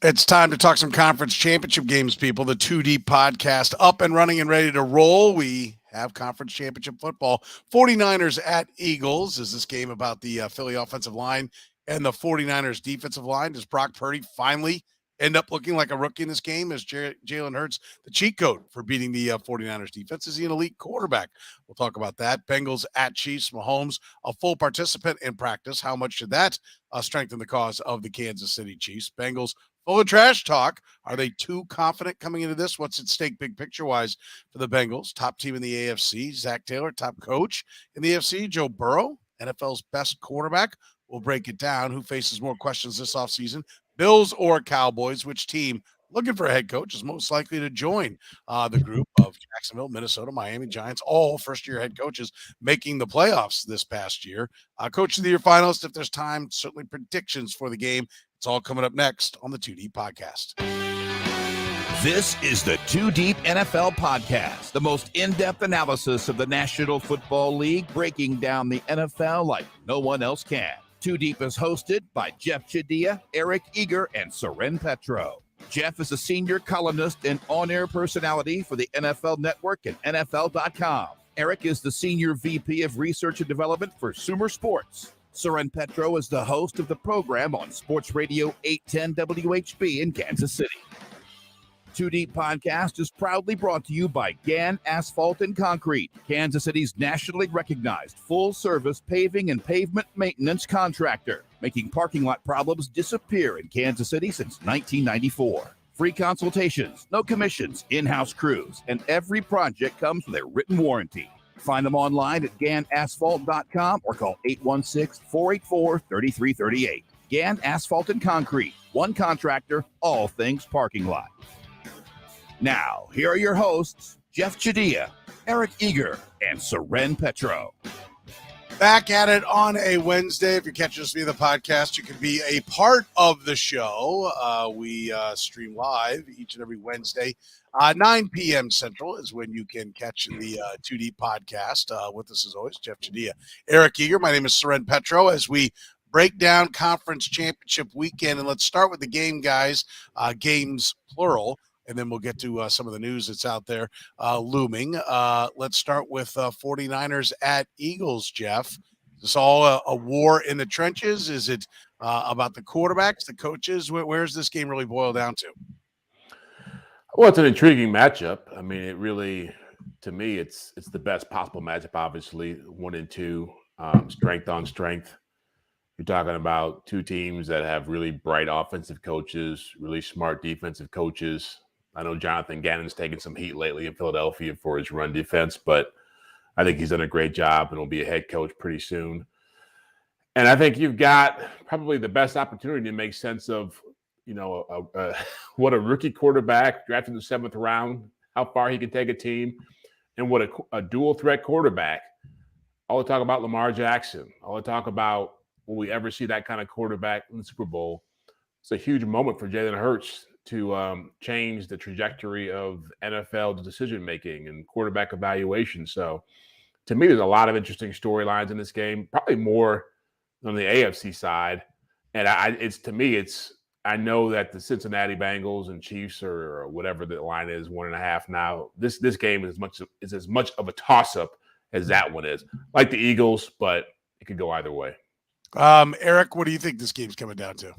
It's time to talk some conference championship games, people. The 2D podcast up and running and ready to roll. We have conference championship football. 49ers at Eagles. Is this game about the Philly offensive line and the 49ers defensive line? Does Brock Purdy finally end up looking like a rookie in this game? Is Jalen Hurts the cheat code for beating the 49ers defense? Is he an elite quarterback? We'll talk about that. Bengals at Chiefs. Mahomes, a full participant in practice. How much should that strengthen the cause of the Kansas City Chiefs? Bengals full of trash talk. Are they too confident coming into this? What's at stake big picture-wise for the Bengals? Top team in the AFC. Zach Taylor, top coach in the AFC. Joe Burrow, NFL's best quarterback. We'll break it down. Who faces more questions this offseason? Bills or Cowboys? Which team looking for a head coach is most likely to join the group of Jacksonville, Minnesota, Miami, Giants, all first-year head coaches making the playoffs this past year. Coach of the Year finalist, if there's time, certainly predictions for the game. It's all coming up next on the 2D podcast. This is the 2 Deep NFL podcast, the most in-depth analysis of the National Football League, breaking down the NFL like no one else can. 2 Deep is hosted by Jeff Chadiha, Eric Eager, and Soren Petro. Jeff is a senior columnist and on-air personality for the NFL Network and NFL.com. Eric is the senior VP of Research and Development for Sumer Sports. Soren Petro is the host of the program on Sports Radio 810 WHB in Kansas City. 2 Deep Podcast is proudly brought to you by Gann Asphalt and Concrete, Kansas City's nationally recognized full-service paving and pavement maintenance contractor, making parking lot problems disappear in Kansas City since 1994. Free consultations, no commissions, in-house crews, and every project comes with a written warranty. Find them online at GannAsphalt.com or call 816-484-3338. Gann Asphalt and Concrete, one contractor, all things parking lot. Now, here are your hosts, Jeff Chadiha, Eric Eager, and Soren Petro. Back at it on a Wednesday. If you're catching us via the podcast, you can be a part of the show. We stream live each and every Wednesday. 9 p.m. Central is when you can catch the 2D podcast. With us as always, Jeff Chadiha, Eric Eager. My name is Soren Petro as we break down conference championship weekend. And let's start with the game, guys. Games, plural. And then we'll get to some of the news that's out there looming. Let's start with 49ers at Eagles, Jeff. Is this all a war in the trenches? Is it about the quarterbacks, the coaches? Where's this game really boil down to? Well, it's an intriguing matchup. I mean, it really, to me, it's the best possible matchup, obviously, 1 and 2, strength on strength. You're talking about two teams that have really bright offensive coaches, really smart defensive coaches. I know Jonathan Gannon's taken some heat lately in Philadelphia for his run defense, but I think he's done a great job and will be a head coach pretty soon. And I think you've got probably the best opportunity to make sense of, what a rookie quarterback drafted in the 7th round, how far he can take a team, and what a dual threat quarterback. All the talk about Lamar Jackson, all the talk about will we ever see that kind of quarterback in the Super Bowl. It's a huge moment for Jalen Hurts to change the trajectory of NFL decision-making and quarterback evaluation. So to me, there's a lot of interesting storylines in this game, probably more on the AFC side. And I know that the Cincinnati Bengals and Chiefs or whatever the line is, 1.5 now, this game is as much of a toss-up as that one is. Like the Eagles, but it could go either way. Eric, what do you think this game's coming down to?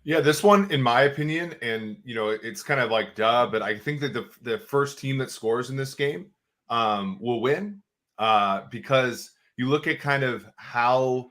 Yeah, this one, in my opinion, and it's kind of like but I think that the first team that scores in this game will win because you look at kind of how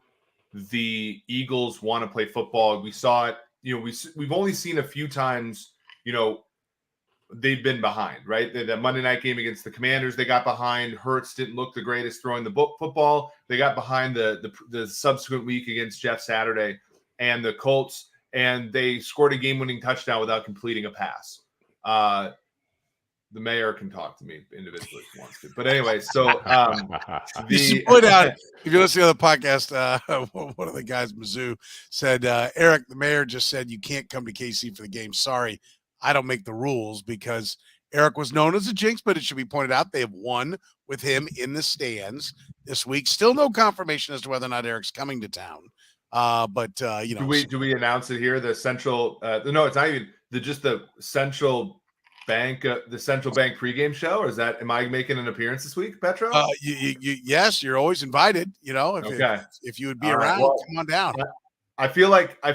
the Eagles want to play football. We saw it, we've only seen a few times, they've been behind, right? The Monday night game against the Commanders, they got behind. Hurts didn't look the greatest throwing the football. They got behind the subsequent week against Jeff Saturday and the Colts, and they scored a game-winning touchdown without completing a pass. The mayor can talk to me individually if he wants to. But anyway, so you should point out, if you're listening to the podcast, one of the guys, Mizzou, said, Eric, the mayor just said you can't come to KC for the game. Sorry, I don't make the rules, because Eric was known as a jinx, but it should be pointed out they have won with him in the stands this week. Still no confirmation as to whether or not Eric's coming to town. You Do know, we announce it here? The central no, it's not even the central bank pregame show, or am I making an appearance this week, Petro? yes, you're always invited. You know, Okay. if you would be All right. around, Well, come on down. I feel like I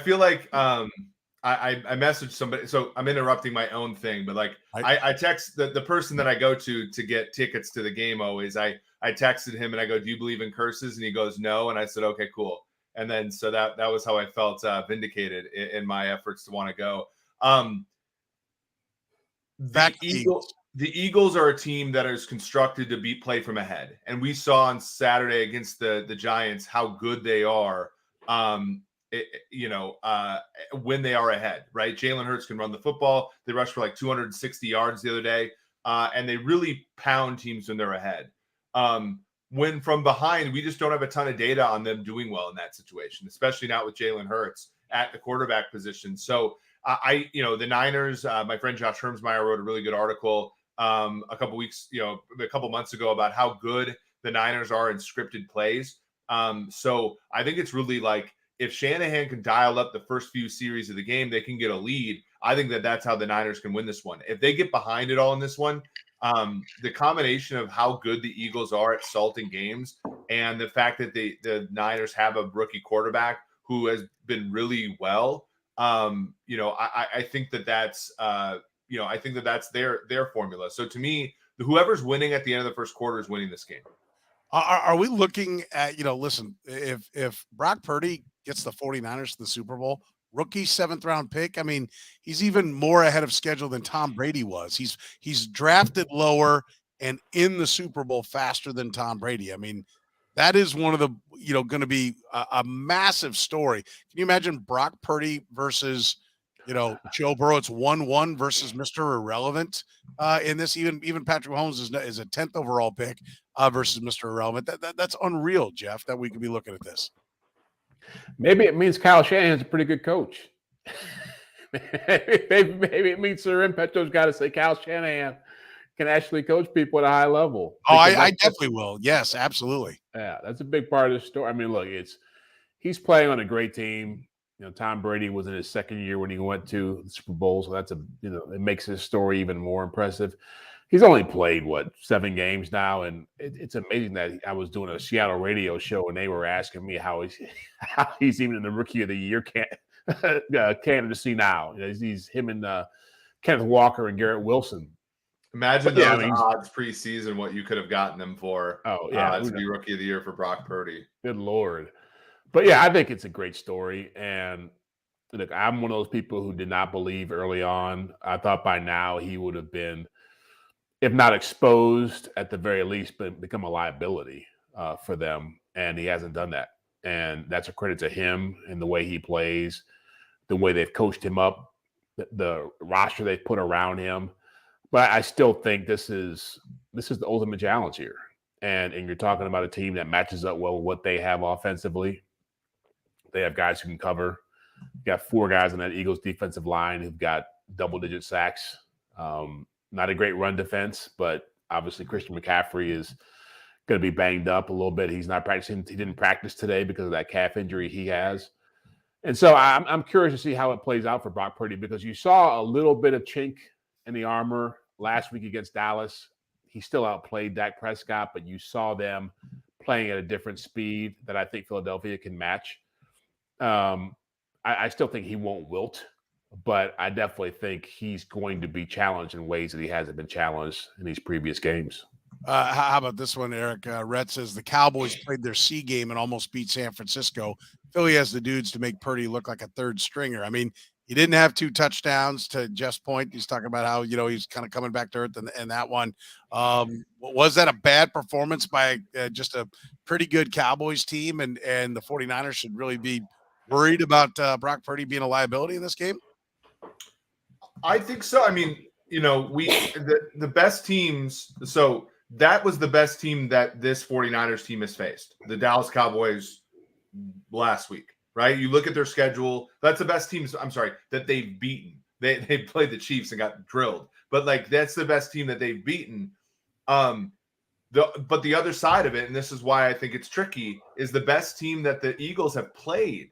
messaged somebody, so I'm interrupting my own thing, but like I text the person that I go to get tickets to the game always. I texted him and I go, "Do you believe in curses?" And he goes, "No." And I said, "Okay, cool." And then so that was how I felt vindicated in my efforts to want to go. The Eagles are a team that is constructed to play from ahead, and we saw on Saturday against the Giants how good they are. When they are ahead, right? Jalen Hurts can run the football. They rushed for like 260 yards the other day, and they really pound teams when they're ahead. When from behind, we just don't have a ton of data on them doing well in that situation, especially not with Jalen Hurts at the quarterback position. So the Niners, my friend Josh Hermsmeyer wrote a really good article a couple months ago about how good the Niners are in scripted plays. So I think it's really like, if Shanahan can dial up the first few series of the game, they can get a lead. I think that's how the Niners can win this one. If they get behind it all in this one, the combination of how good the Eagles are at salting games and the fact that the Niners have a rookie quarterback who has been really well, I think that's their formula. So to me, whoever's winning at the end of the first quarter is winning this game. Are we looking at, listen, if Brock Purdy gets the 49ers to the Super Bowl, rookie 7th round pick, I mean, he's even more ahead of schedule than Tom Brady was. He's drafted lower and in the Super Bowl faster than Tom Brady. I mean, that is one of the, going to be a massive story. Can you imagine Brock Purdy versus, Joe Burrow? It's 1-1 versus Mr. Irrelevant in this. Even Patrick Mahomes is a 10th overall pick versus Mr. Irrelevant. That's unreal, Jeff, that we could be looking at this. Maybe it means Kyle Shanahan's a pretty good coach. maybe it means Soren Petro's got to say Kyle Shanahan can actually coach people at a high level. Oh, I definitely will. Yes, absolutely. Yeah, that's a big part of the story. I mean, look, he's playing on a great team. Tom Brady was in his second year when he went to the Super Bowl, so that's it makes his story even more impressive. He's only played 7 games now, and it's amazing that I was doing a Seattle radio show and they were asking me how he's even in the Rookie of the Year candidacy now. He's him and Kenneth Walker and Garrett Wilson. Imagine those odds preseason, what you could have gotten them for. Oh yeah, to be Rookie of the Year for Brock Purdy. Good Lord. But yeah, I think it's a great story. And look, I'm one of those people who did not believe early on. I thought by now he would have been, if not exposed, at the very least, but become a liability for them. And he hasn't done that. And that's a credit to him and the way he plays, the way they've coached him up, the roster they've put around him. But I still think this is the ultimate challenge here. And you're talking about a team that matches up well with what they have offensively. They have guys who can cover. You got 4 guys on that Eagles defensive line who've got double-digit sacks. Not a great run defense, but obviously Christian McCaffrey is going to be banged up a little bit. He's not practicing. He didn't practice today because of that calf injury he has. And so I'm curious to see how it plays out for Brock Purdy, because you saw a little bit of chink in the armor last week against Dallas. He still outplayed Dak Prescott, but you saw them playing at a different speed that I think Philadelphia can match. I still think he won't wilt, but I definitely think he's going to be challenged in ways that he hasn't been challenged in these previous games. How about this one, Eric? Rhett says the Cowboys played their C game and almost beat San Francisco. Philly has the dudes to make Purdy look like a third stringer. I mean, he didn't have 2 touchdowns, to Jeff's point. He's talking about how, he's kind of coming back to earth and that one. Was that a bad performance by just a pretty good Cowboys team? And the 49ers should really be worried about Brock Purdy being a liability in this game? I think so. I mean, the best teams. So that was the best team that this 49ers team has faced. The Dallas Cowboys last week. Right? You look at their schedule. That's the best teams, that they've beaten. They played the Chiefs and got drilled. But that's the best team that they've beaten. But the other side of it, and this is why I think it's tricky, is the best team that the Eagles have played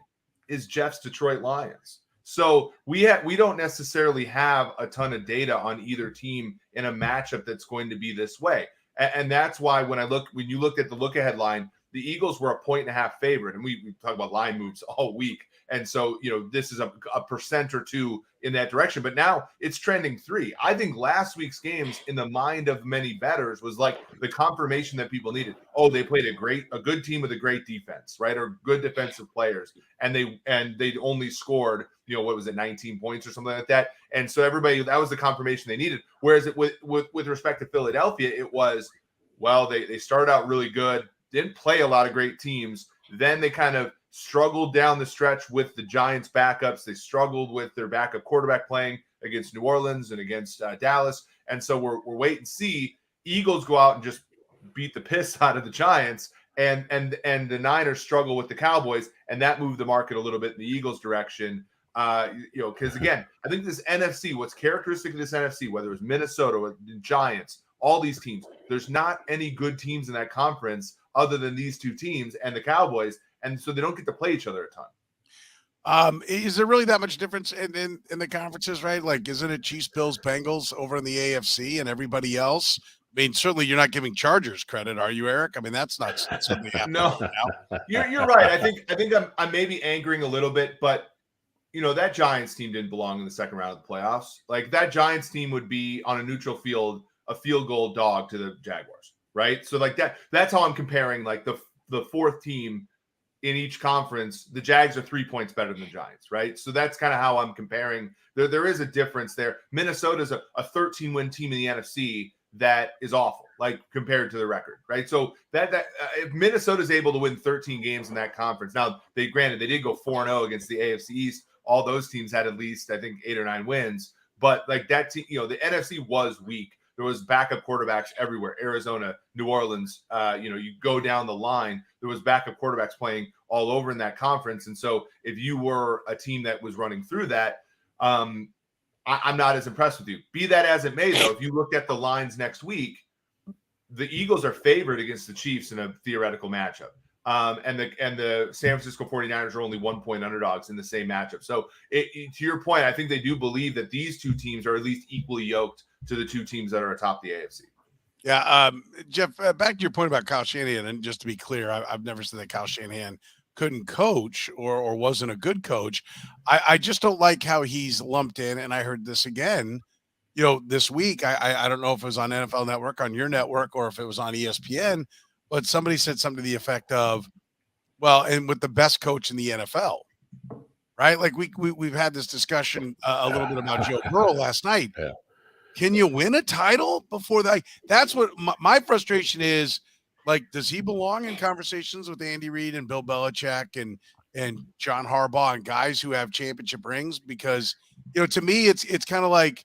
is Jeff's Detroit Lions. So we don't necessarily have a ton of data on either team in a matchup that's going to be this way. And that's why when you looked at the look ahead line, the Eagles were a 1.5 favorite, and we talk about line moves all week. And so, this is a percent or two in that direction, but now it's trending 3. I think last week's games in the mind of many bettors was like the confirmation that people needed. Oh, they played a good team with a great defense, right? Or good defensive players. And they only scored, what was it, 19 points or something like that. And so that was the confirmation they needed. Whereas with respect to Philadelphia, it was, well, they started out really good, didn't play a lot of great teams. Then they kind of struggled down the stretch with the Giants backups. They struggled with their backup quarterback playing against New Orleans and against Dallas. And so we're wait and see. Eagles go out and just beat the piss out of the Giants, and the Niners struggle with the Cowboys, and that moved the market a little bit in the Eagles' direction. Because again, I think this NFC, what's characteristic of this NFC, whether it's Minnesota or the Giants, all these teams, there's not any good teams in that conference other than these two teams and the Cowboys. And so they don't get to play each other a ton. Is there really that much difference in the conferences, right? Like, isn't it Chiefs, Bills, Bengals over in the AFC and everybody else? I mean, certainly you're not giving Chargers credit, are you, Eric? I mean, that's not something happening. No, you're right. I think I'm maybe angering a little bit, but that Giants team didn't belong in the second round of the playoffs. Like, that Giants team would be on a neutral field, a field goal dog to the Jaguars, right? So like that's how I'm comparing like the fourth team in each conference. The Jags are 3 points better than the Giants, right? So that's kind of how I'm comparing. There is a difference there. Minnesota's a 13-win team in the NFC that is awful, like compared to the record, right? So that if Minnesota's able to win 13 games in that conference, now they did go 4-0 against the AFC East. All those teams had at least, I think, 8 or 9 wins, but like that team, the NFC was weak. There was backup quarterbacks everywhere. Arizona, New Orleans, you go down the line, there was backup quarterbacks playing all over in that conference. And so if you were a team that was running through that, I'm not as impressed with you. Be that as it may, though, if you look at the lines next week, the Eagles are favored against the Chiefs in a theoretical matchup. And the San Francisco 49ers are only 1-point underdogs in the same matchup. So to your point, I think they do believe that these two teams are at least equally yoked to the two teams that are atop the AFC. Yeah, Jeff, back to your point about Kyle Shanahan, and just to be clear, I've never said that Kyle Shanahan couldn't coach or wasn't a good coach. I just don't like how he's lumped in, and I heard this again, this week. I don't know if it was on NFL Network, on your network, or if it was on ESPN, but somebody said something to the effect of, well, and with the best coach in the NFL, right? Like we've had this discussion a little bit about Joe Burrow last night. Yeah. Can you win a title before that? That's what my frustration is. Like, does he belong in conversations with Andy Reid and Bill Belichick and John Harbaugh and guys who have championship rings? Because, to me, it's kind of like,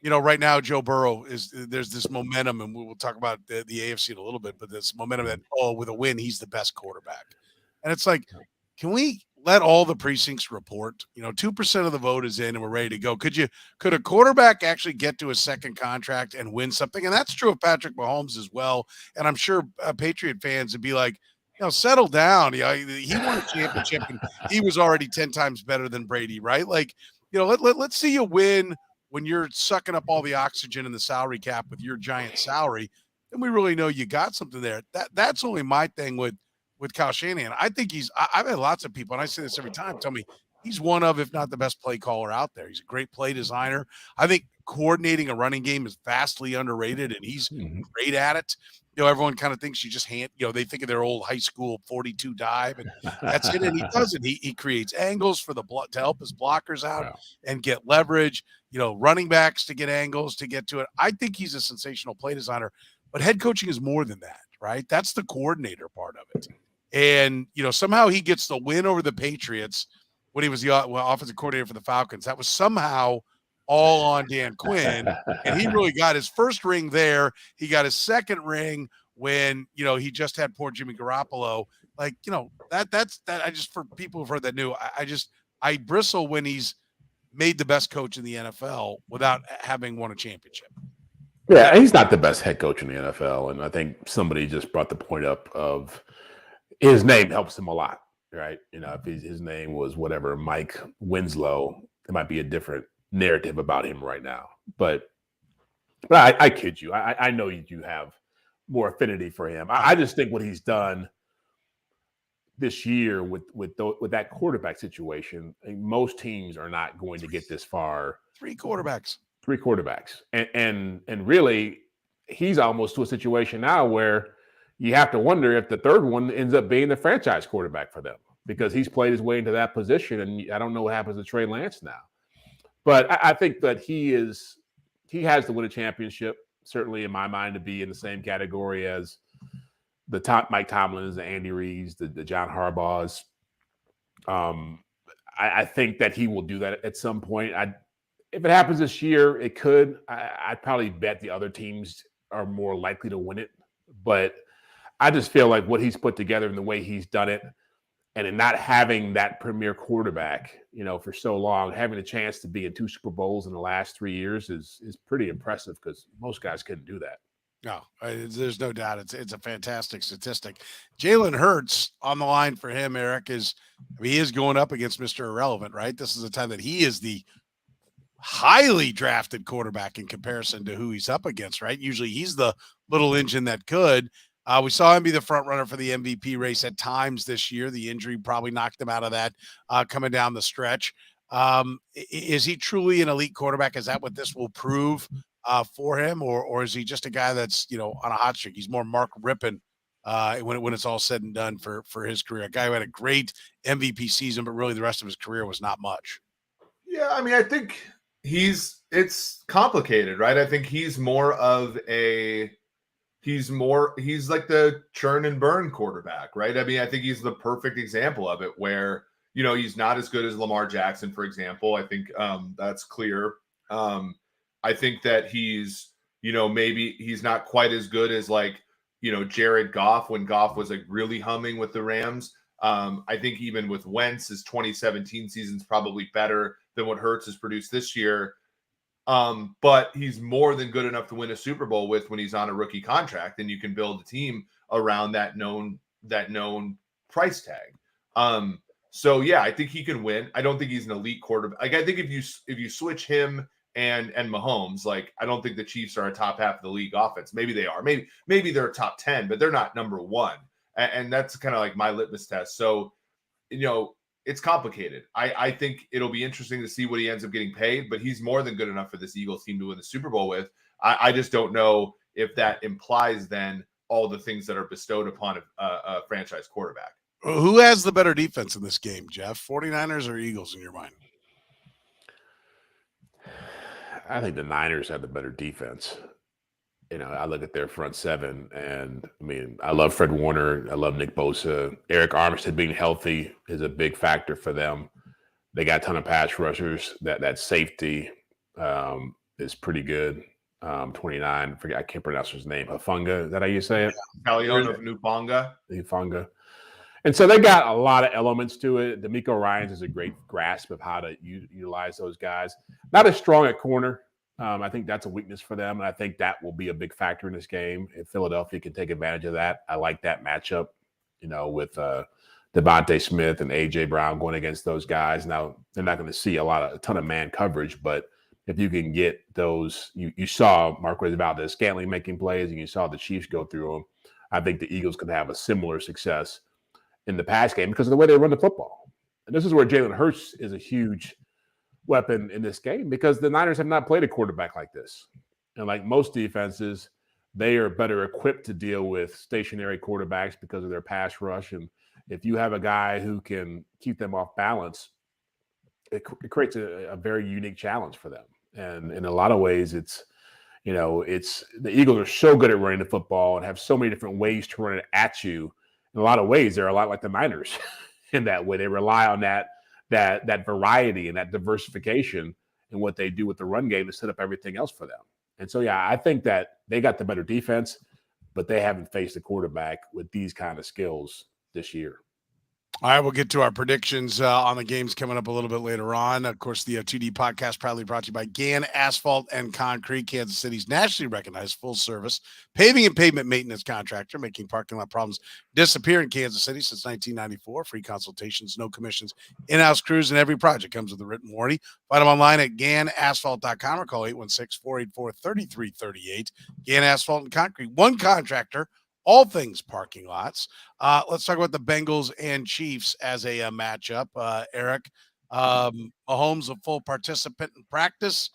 right now, Joe Burrow there's this momentum, and we'll talk about the AFC in a little bit, but this momentum that, with a win, he's the best quarterback. And it's like, can we let all the precincts report? 2% of the vote is in and we're ready to go. Could a quarterback actually get to a second contract and win something? And that's true of Patrick Mahomes as well. And I'm sure Patriot fans would be like, settle down. He won a championship and he was already 10 times better than Brady, right? Like, let's see you win when you're sucking up all the oxygen in the salary cap with your giant salary. Then we really know you got something there. That's only my thing with Kyle Shanahan. I think I've had lots of people, and I say this every time, tell me he's one of, if not the best play caller out there. He's a great play designer. I think coordinating a running game is vastly underrated, and he's great at it. Everyone kind of thinks you just they think of their old high school 42 dive, and that's it. And he doesn't. He creates angles for to help his blockers out and get leverage, running backs to get angles to get to it. I think he's a sensational play designer, but head coaching is more than that, right? That's the coordinator part of it. And, somehow he gets the win over the Patriots when he was the offensive coordinator for the Falcons. That was somehow all on Dan Quinn. And he really got his first ring there. He got his second ring when, he just had poor Jimmy Garoppolo. Like, that's I just, for people who've heard that new, I bristle when he's made the best coach in the NFL without having won a championship. Yeah, he's not the best head coach in the NFL. And I think somebody just brought the point up of his name helps him a lot. right? If his name was whatever, Mike Winslow, there might be a different narrative about him right now. But I kid you. I know you have more affinity for him. I just think what he's done this year with that quarterback situation, most teams are not going to get this far. Three quarterbacks, and really, he's almost to a situation now where you have to wonder if the third one ends up being the franchise quarterback for them, because he's played his way into that position, and I don't know what happens to Trey Lance now. But I think that he has to win a championship, certainly in my mind, to be in the same category as the top Mike Tomlins, the Andy Reids, the John Harbaughs. I think that he will do that at some point. If it happens this year, it could. I'd probably bet the other teams are more likely to win it. But I just feel like what he's put together and the way he's done it, and in not having that premier quarterback, for so long, having a chance to be in 2 Super Bowls in the last 3 years is pretty impressive, because most guys couldn't do that. No, there's no doubt. It's a fantastic statistic. Jalen Hurts on the line for him, Eric, he is going up against Mr. Irrelevant, right? This is a time that he is the highly drafted quarterback in comparison to who he's up against, right? Usually he's the little engine that could. We saw him be the front runner for the MVP race at times this year. The injury probably knocked him out of that coming down the stretch. Is he truly an elite quarterback? Is that what this will prove for him, or is he just a guy that's on a hot streak? He's more Mark Rippon when it's all said and done for his career. A guy who had a great MVP season, but really the rest of his career was not much. Yeah, I mean, I think it's complicated, right? I think he's like the churn and burn quarterback, right? I mean, I think he's the perfect example of it, where he's not as good as Lamar Jackson, for example. I think that's clear. I think that he's, maybe he's not quite as good as Jared Goff, when Goff was really humming with the Rams. I think even with Wentz, his 2017 season's probably better than what Hurts has produced this year. But he's more than good enough to win a Super Bowl with when he's on a rookie contract, and you can build a team around that known price tag. So yeah, I think he can win. I don't think he's an elite quarterback. I think if you switch him and Mahomes, I don't think the Chiefs are a top half of the league offense. Maybe they are. Maybe they're top 10, but they're not number 1. And that's kind of my litmus test. So, it's complicated. I think it'll be interesting to see what he ends up getting paid, but he's more than good enough for this Eagles team to win the Super Bowl with. I just don't know if that implies then all the things that are bestowed upon a franchise quarterback. Who has the better defense in this game, Jeff? 49ers or Eagles in your mind? I think the Niners have the better defense. I look at their front seven, and I mean, I love Fred Warner. I love Nick Bosa. Eric Armstead being healthy is a big factor for them. They got a ton of pass rushers. That safety is pretty good. 29, I can't pronounce his name. Hafunga, is that how you say it? Kalion of Nufanga. And so they got a lot of elements to it. D'Amico Ryans has a great grasp of how to utilize those guys. Not as strong at corner. I think that's a weakness for them, and I think that will be a big factor in this game. If Philadelphia can take advantage of that, I like that matchup, with Devontae Smith and A.J. Brown going against those guys. Now, they're not going to see a ton of man coverage, but if you can get those, you saw Marquez Valdez-Scantling making plays, and you saw the Chiefs go through them. I think the Eagles could have a similar success in the pass game because of the way they run the football. And this is where Jalen Hurts is a huge weapon in this game, because the Niners have not played a quarterback like this. And like most defenses, they are better equipped to deal with stationary quarterbacks because of their pass rush. And if you have a guy who can keep them off balance, it creates a very unique challenge for them. And in a lot of ways, it's the Eagles are so good at running the football and have so many different ways to run it at you. In a lot of ways, they're a lot like the Niners in that way. They rely on that variety and that diversification in what they do with the run game to set up everything else for them. And so, yeah, I think that they got the better defense, but they haven't faced a quarterback with these kind of skills this year. All right, we'll get to our predictions on the games coming up a little bit later on. Of course, the 2D podcast proudly brought to you by Gann Asphalt and Concrete, Kansas City's nationally recognized full-service paving and pavement maintenance contractor, making parking lot problems disappear in Kansas City since 1994. Free consultations, no commissions, in-house crews, and every project comes with a written warranty. Find them online at GannAsphalt.com or call 816-484-3338. Gann Asphalt and Concrete, one contractor, all things parking lots. Let's talk about the Bengals and Chiefs as a matchup. Eric, Mahomes, a full participant in practice.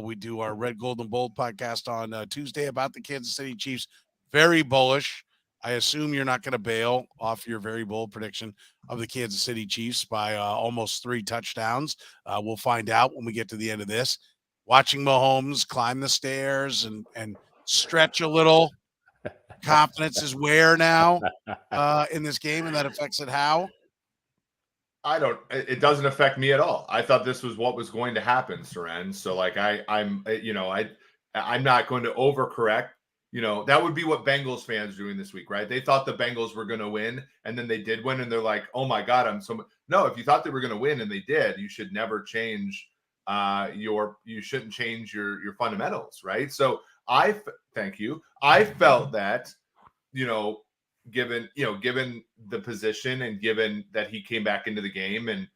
We do our Red, Gold, and Bold podcast on Tuesday about the Kansas City Chiefs. Very bullish. I assume you're not going to bail off your very bold prediction of the Kansas City Chiefs by almost 3 touchdowns. We'll find out when we get to the end of this. Watching Mahomes climb the stairs and stretch a little. Confidence is where now in this game, and that affects it how? It doesn't affect me at all. I thought this was what was going to happen, Soren. So like I'm not going to overcorrect. That would be what Bengals fans are doing this week, right? They thought the Bengals were going to win, and then they did win, and they're like, "Oh my God, no." If you thought they were going to win and they did, you should never change you shouldn't change your fundamentals, right? So thank you. I felt that, given the position and given that he came back into the game and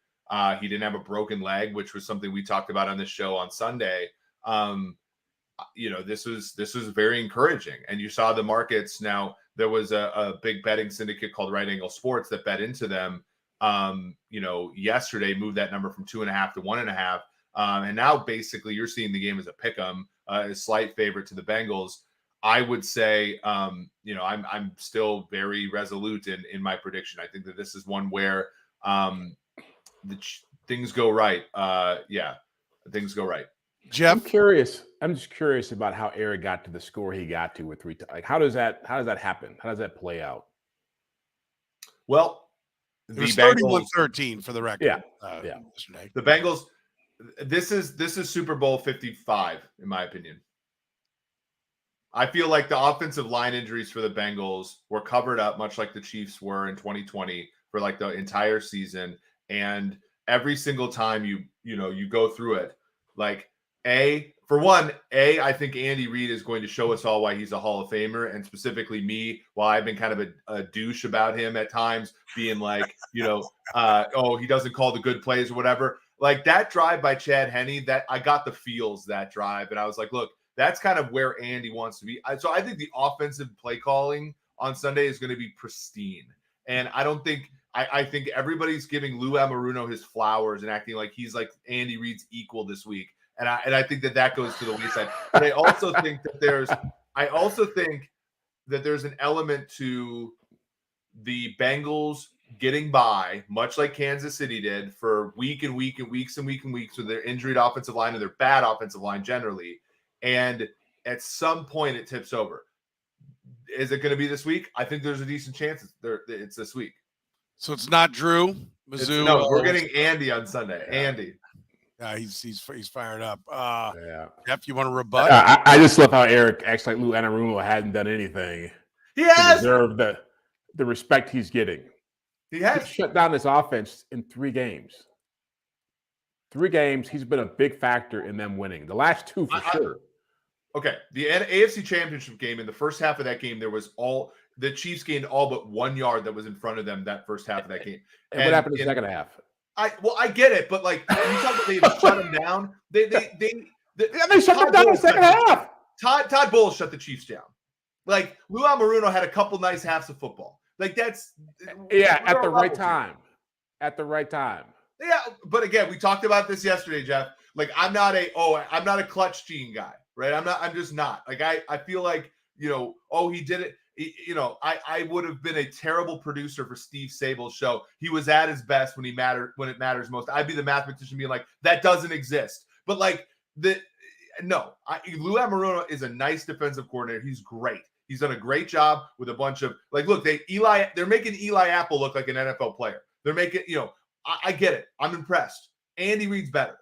he didn't have a broken leg, which was something we talked about on this show on Sunday. This was very encouraging. And you saw the markets. Now there was a big betting syndicate called Right Angle Sports that bet into them. Yesterday moved that number from 2.5 to 1.5. And now basically you're seeing the game as a pick 'em, a slight favorite to the Bengals. I would say, I'm still very resolute in my prediction. I think that this is one where things go right. Things go right. Jeff, I'm just curious about how Eric got to the score he got to with 3. Like, how does that happen? How does that play out? Well, it was 31-13 for the record. Yeah. Yesterday. The Bengals. This is Super Bowl 55, in my opinion. I feel like the offensive line injuries for the Bengals were covered up, much like the Chiefs were in 2020 for like the entire season. And every single time you go through it, like I think Andy Reid is going to show us all why he's a Hall of Famer, and specifically me, while I've been kind of a douche about him at times, being like, he doesn't call the good plays or whatever. Like that drive by Chad Henne, that I got the feels that drive, and I was like, look, that's kind of where Andy wants to be. So I think the offensive play calling on Sunday is going to be pristine. And I think everybody's giving Lou Anarumo his flowers and acting like he's like Andy Reid's equal this week. And I think that goes to the wayside. But I also think that there's an element to the Bengals getting by, much like Kansas City did for weeks and weeks with their injured offensive line and their bad offensive line generally. And at some point it tips over. Is it going to be this week? I think there's a decent chance it's this week. So it's not Drew. Mizzou, no, we're getting Andy on Sunday. Yeah. Andy. He's fired up. Yeah. Jeff, you want to rebut? I just love how Eric acts like Lou Anarumo hadn't done anything. He has to deserve the respect he's getting. He has shut down this offense in 3 games. 3 games, he's been a big factor in them winning. The last 2 for sure. Okay, the AFC Championship game, in the first half of that game, the Chiefs gained all but 1 yard that was in front of them that first half of that game. And what happened in the second half? I get it, but like you talk about they shut them down. They shut them down in the second half. Todd Bowles shut the Chiefs down. Like Lou Anarumo had a couple nice halves of football. Like that's at the right time. At the right time. Yeah, but again, we talked about this yesterday, Jeff. Like I'm not a clutch gene guy, right? I'm just not. Like I feel like, he did it. I would have been a terrible producer for Steve Sable's show. He was at his best when it matters most. I'd be the mathematician being like, that doesn't exist. But like Lou Anarumo is a nice defensive coordinator. He's great. He's done a great job with a bunch of they're making Eli Apple look like an NFL player. They're making, I get it. I'm impressed. Andy Reid's better.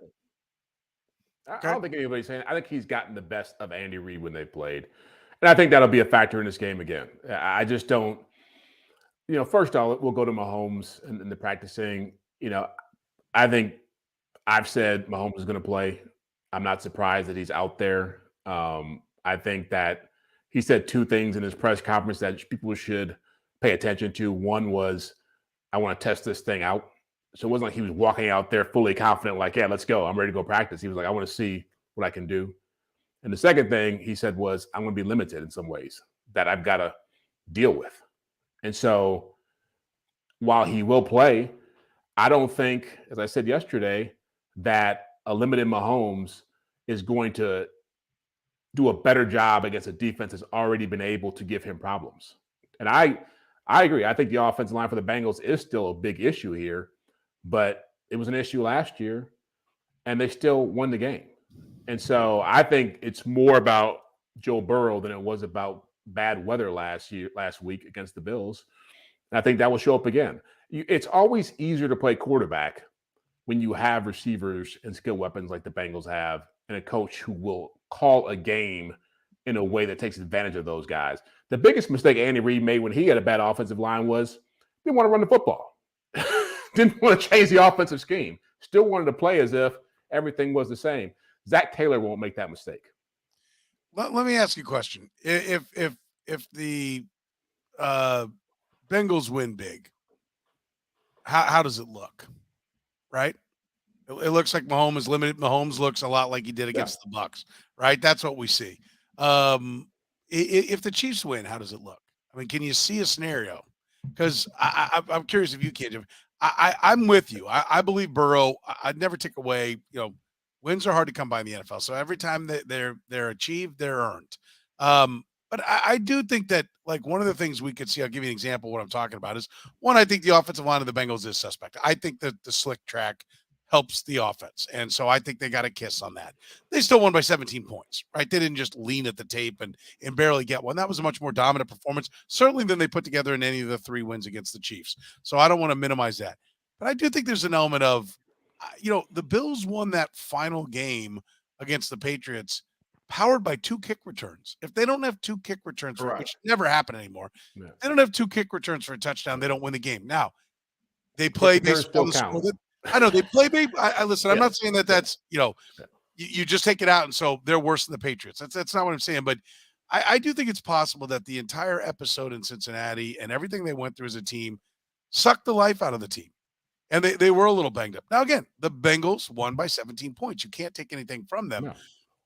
I don't think anybody's saying. I think he's gotten the best of Andy Reid when they played. And I think that'll be a factor in this game again. I just don't, first we'll go to Mahomes and the practicing. I think I've said Mahomes is going to play. I'm not surprised that he's out there. I think that he said two things in his press conference that people should pay attention to. One was, I want to test this thing out. So it wasn't like he was walking out there fully confident, like, yeah, let's go. I'm ready to go practice. He was like, I want to see what I can do. And the second thing he said was, I'm going to be limited in some ways that I've got to deal with. And so while he will play, I don't think, as I said yesterday, that a limited Mahomes is going to do a better job against a defense that's already been able to give him problems. And I agree. I think the offensive line for the Bengals is still a big issue here, but it was an issue last year, and they still won the game. And so I think it's more about Joe Burrow than it was about bad weather last week against the Bills. And I think that will show up again. It's always easier to play quarterback when you have receivers and skill weapons like the Bengals have, and a coach who will call a game in a way that takes advantage of those guys. The biggest mistake Andy Reid made when he had a bad offensive line was didn't want to run the football. Didn't want to change the offensive scheme. Still wanted to play as if everything was the same. Zach Taylor won't make that mistake. Let me ask you a question. If the Bengals win big, how does it look? Right? It looks like Mahomes is limited. Mahomes looks a lot like he did against the Bucs, right? That's what we see. If the Chiefs win, how does it look? I mean, can you see a scenario? Because I'm curious if you can. I'm with you. I believe Burrow. I'd never take away. Wins are hard to come by in the NFL. So every time that they're achieved, they're earned. But I do think that, like, one of the things we could see, I'll give you an example of what I'm talking about, is one, I think the offensive line of the Bengals is suspect. I think that the slick track helps the offense. And so I think they got a kiss on that. They still won by 17 points, right? They didn't just lean at the tape and barely get one. That was a much more dominant performance, certainly than they put together in any of the 3 wins against the Chiefs. So I don't want to minimize that. But I do think there's an element of, the Bills won that final game against the Patriots powered by 2 kick returns. If they don't have 2 kick returns, which never happen anymore, they don't have 2 kick returns for a touchdown, they don't win the game. Now, they play based on the score that I know they play. Listen, I'm not saying that that's, you just take it out. And so they're worse than the Patriots. That's not what I'm saying. But I do think it's possible that the entire episode in Cincinnati and everything they went through as a team sucked the life out of the team. And they were a little banged up. Now, again, the Bengals won by 17 points. You can't take anything from them. No.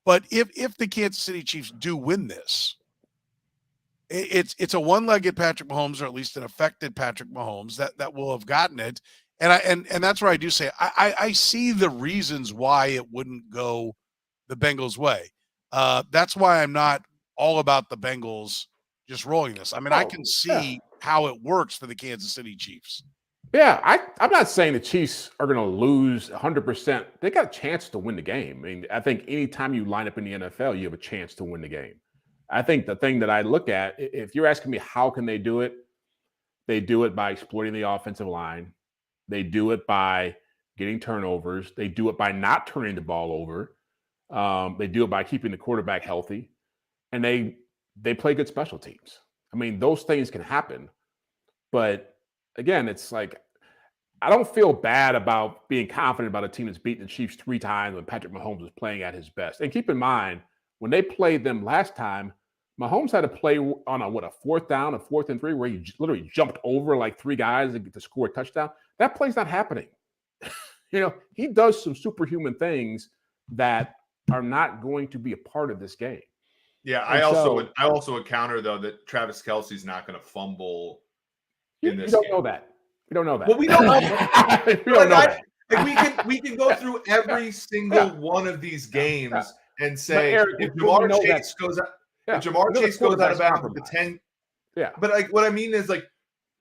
But if the Kansas City Chiefs do win this, it's a one-legged Patrick Mahomes, or at least an affected Patrick Mahomes that will have gotten it. And that's where I do say I see the reasons why it wouldn't go the Bengals' way. That's why I'm not all about the Bengals just rolling this. I mean, I can see how it works for the Kansas City Chiefs. Yeah, I'm not saying the Chiefs are going to lose 100%. They got a chance to win the game. I mean, I think anytime you line up in the NFL, you have a chance to win the game. I think the thing that I look at, if you're asking me how can they do it by exploiting the offensive line. They do it by getting turnovers. They do it by not turning the ball over. They do it by keeping the quarterback healthy. And they play good special teams. I mean, those things can happen. But again, it's like, I don't feel bad about being confident about a team that's beaten the Chiefs 3 times when Patrick Mahomes was playing at his best. And keep in mind, when they played them last time, Mahomes had to play on a 4th down, a 4th and 3, where he literally jumped over like 3 guys to score a touchdown. That play's not happening. He does some superhuman things that are not going to be a part of this game. Yeah, I also would counter, though, that Travis Kelce's not going to fumble in this game. We don't know that. Well, we don't know that. We don't know that. Like we can go through every single one of these games and say, Eric, if Jamar Chase goes out, of bounds with the 10. Yeah. But like what I mean is, like,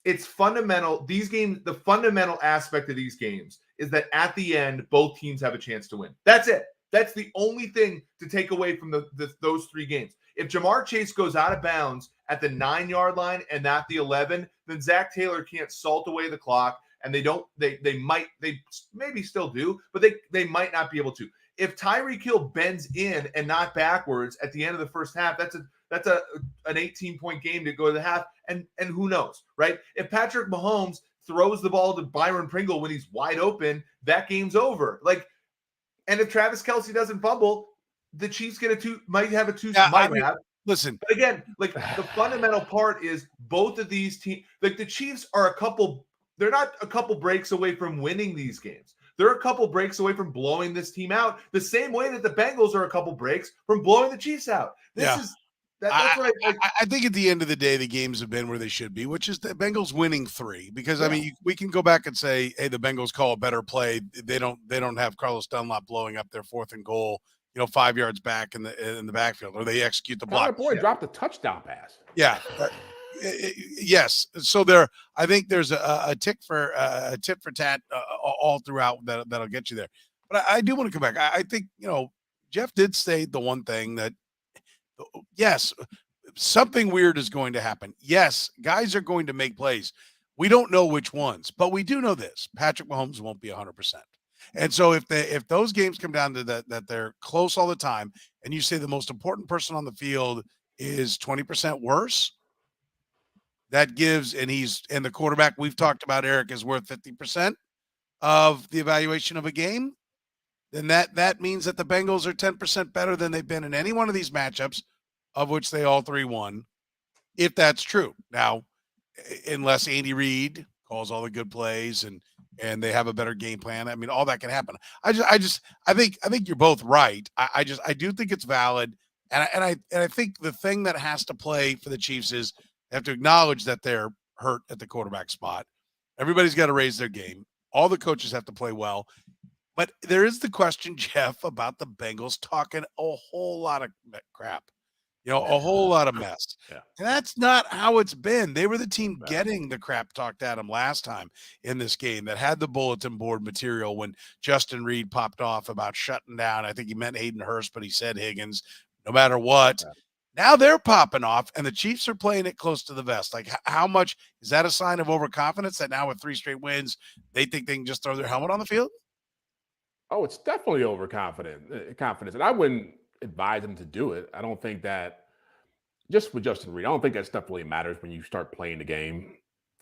it's fundamental. These games, the fundamental aspect of these games is that at the end, both teams have a chance to win. That's it. That's the only thing to take away from those 3 games. If Jamar Chase goes out of bounds at the 9-yard line and not the 11, then Zach Taylor can't salt away the clock, and they maybe still do, but they might not be able to. if Tyreek Hill bends in and not backwards at the end of the first half, that's an 18-point game to go to the half, and who knows, right? If Patrick Mahomes throws the ball to Byron Pringle when he's wide open, that game's over. Like, and if Travis Kelce doesn't fumble, the Chiefs might have a two. Yeah, listen. But again, like the fundamental part is both of these teams, like the Chiefs are they're not a couple breaks away from winning these games. They're a couple breaks away from blowing this team out, the same way that the Bengals are a couple breaks from blowing the Chiefs out. That's what I think at the end of the day, the games have been where they should be, which is the Bengals winning 3. Because I mean, we can go back and say, hey, the Bengals call a better play. They don't have Carlos Dunlap blowing up their 4th and goal, 5 yards back in the backfield, or they execute the block. Boy dropped a touchdown pass. Yeah. Yes. So I think there's a tit for tat all throughout that'll get you there. But I do want to come back. I think, Jeff did say the one thing that, yes, something weird is going to happen. Yes, guys are going to make plays. We don't know which ones, but we do know this: Patrick Mahomes won't be 100%. And so if those games come down to that they're close all the time, and you say the most important person on the field is 20% worse, that gives, and the quarterback we've talked about, Eric, is worth 50% of the evaluation of a game, then that means that the Bengals are 10% better than they've been in any one of these matchups, of which they all 3 won, if that's true. Now, unless Andy Reid calls all the good plays and they have a better game plan, I mean, all that can happen. I think you're both right. I do think it's valid, and I think the thing that has to play for the Chiefs is they have to acknowledge that they're hurt at the quarterback spot. Everybody's got to raise their game. All the coaches have to play well. But there is the question, Jeff, about the Bengals talking a whole lot of crap, a whole lot of mess. Yeah. And that's not how it's been. They were the team getting the crap talked at them last time in this game that had the bulletin board material when Justin Reed popped off about shutting down. I think he meant Hayden Hurst, but he said Higgins, no matter what. Yeah. Now they're popping off, and the Chiefs are playing it close to the vest. Like, how much is that a sign of overconfidence that now with 3 straight wins, they think they can just throw their helmet on the field? Oh, it's definitely confidence. And I wouldn't advise them to do it. I don't think that, just with Justin Reed, I don't think that stuff really matters when you start playing the game.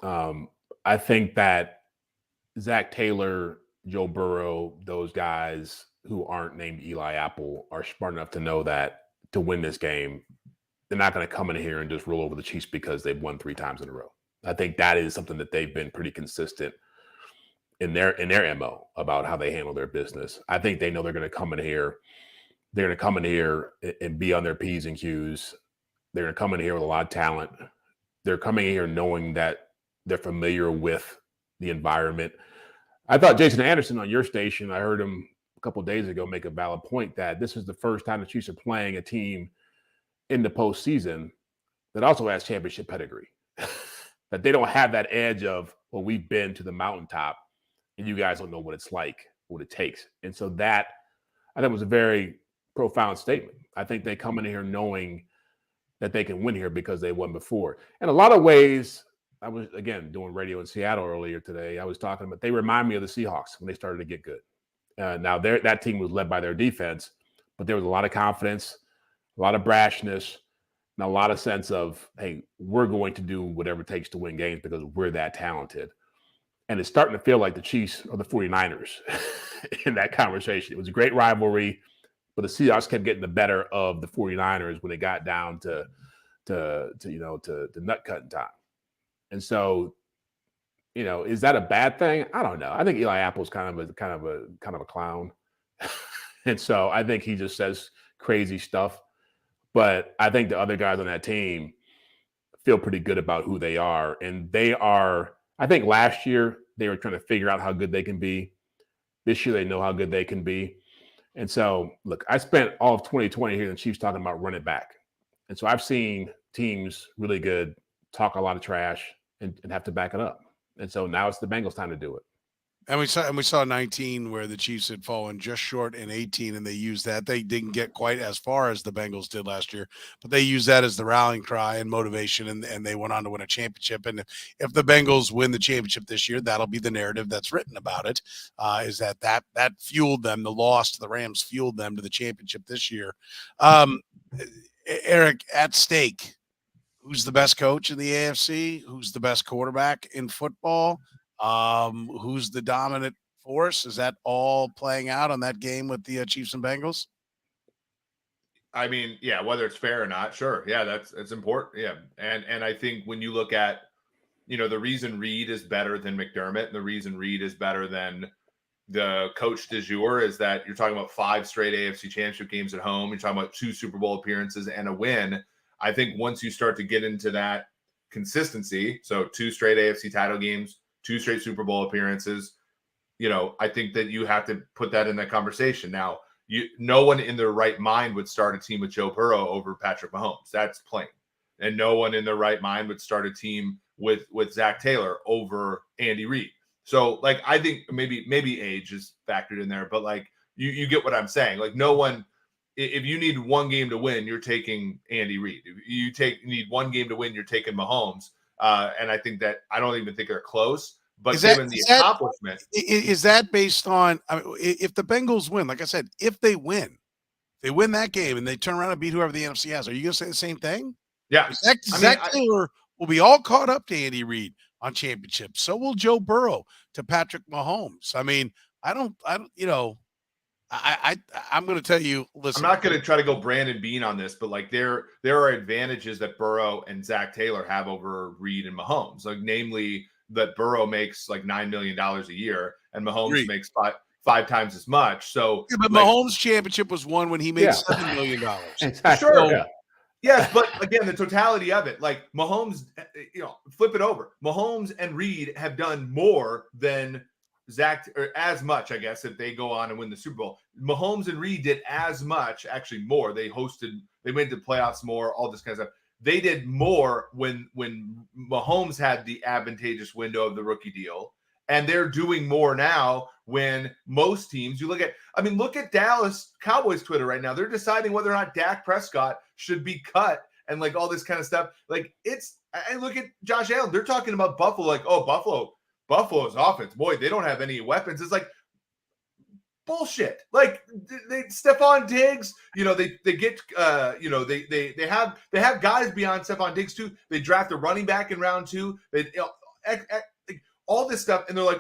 I think that Zach Taylor, Joe Burrow, those guys who aren't named Eli Apple are smart enough to know that to win this game, they're not going to come in here and just roll over the Chiefs because they've won 3 times in a row. I think that is something that they've been pretty consistent in their MO about how they handle their business. I think they know they're going to come in here. They're going to come in here and be on their P's and Q's. They're going to come in here with a lot of talent. They're coming in here knowing that they're familiar with the environment. I thought Jason Anderson on your station, I heard him a couple of days ago make a valid point that this is the first time the Chiefs are playing a team in the postseason that also has championship pedigree. That they don't have that edge of, well, we've been to the mountaintop and you guys don't know what it's like, what it takes. And so that, I think, was a very profound statement. I think they come in here knowing that they can win here because they won before. In a lot of ways, I was, again, doing radio in Seattle earlier today. I was talking about, they remind me of the Seahawks when they started to get good. Now, that team was led by their defense, but there was a lot of confidence, a lot of brashness, and a lot of sense of, hey, we're going to do whatever it takes to win games because we're that talented. And it's starting to feel like the Chiefs are the 49ers in that conversation. It was a great rivalry, but the Seahawks kept getting the better of the 49ers when it got down to nut cutting time. And so, is that a bad thing? I don't know. I think Eli Apple's kind of a clown. And so I think he just says crazy stuff. But I think the other guys on that team feel pretty good about who they are. And they are, I think last year they were trying to figure out how good they can be. This year they know how good they can be. And so, look, I spent all of 2020 hearing the Chiefs talking about run it back. And so I've seen teams really good talk a lot of trash and have to back it up. And so now it's the Bengals' time to do it. And we saw 19 where the Chiefs had fallen just short in 18, and they used that. They didn't get quite as far as the Bengals did last year, but they used that as the rallying cry and motivation, and they went on to win a championship. And if the Bengals win the championship this year, that'll be the narrative that's written about it. Is that fueled them? The loss to the Rams fueled them to the championship this year. Eric, at stake, who's the best coach in the AFC? Who's the best quarterback in football? Who's the dominant force? Is that all playing out on that game with the Chiefs and Bengals? I mean, yeah, whether it's fair or not, sure. Yeah, that's important. Yeah. And I think when you look at, the reason Reed is better than McDermott, and the reason Reed is better than the coach du jour is that you're talking about 5 straight AFC championship games at home. You're talking about 2 Super Bowl appearances and a win. I think once you start to get into that consistency, so 2 straight AFC title games, 2 straight Super Bowl appearances, I think that you have to put that in that conversation. Now, no one in their right mind would start a team with Joe Burrow over Patrick Mahomes. That's plain. And no one in their right mind would start a team with Zach Taylor over Andy Reid. So, I think maybe age is factored in there, but you get what I'm saying. No one, if you need one game to win, you're taking Andy Reid. If you need one game to win, you're taking Mahomes. And I think that I don't even think they're close. But given the accomplishment, is that based on? If the Bengals win, like I said, if they win that game and they turn around and beat whoever the NFC has, are you going to say the same thing? Yeah, Zach Taylor will be all caught up to Andy Reid on championships. So will Joe Burrow to Patrick Mahomes. I mean, I'm going to tell you, listen, I'm not going to try to go Brandon Bean on this, but there are advantages that Burrow and Zach Taylor have over Reid and Mahomes. Namely that Burrow makes $9 million a year and Mahomes makes five times as much. So, yeah, but Mahomes' championship was won when he made $7 million. Exactly. Sure. So, yeah. Yes, but again, the totality of it, Mahomes, flip it over. Mahomes and Reid have done more than Zach, or as much, I guess, if they go on and win the Super Bowl. Mahomes and Reid did as much, actually more. They went to playoffs more, all this kind of stuff. They did more when Mahomes had the advantageous window of the rookie deal, and they're doing more now when most teams, look at Dallas Cowboys Twitter right now. They're deciding whether or not Dak Prescott should be cut and all this kind of stuff. I look at Josh Allen. They're talking about Buffalo. Buffalo's offense, boy, they don't have any weapons. It's bullshit. They Stephon Diggs, they get they have guys beyond Stephon Diggs too. They draft a running back in round 2. They all this stuff, and they're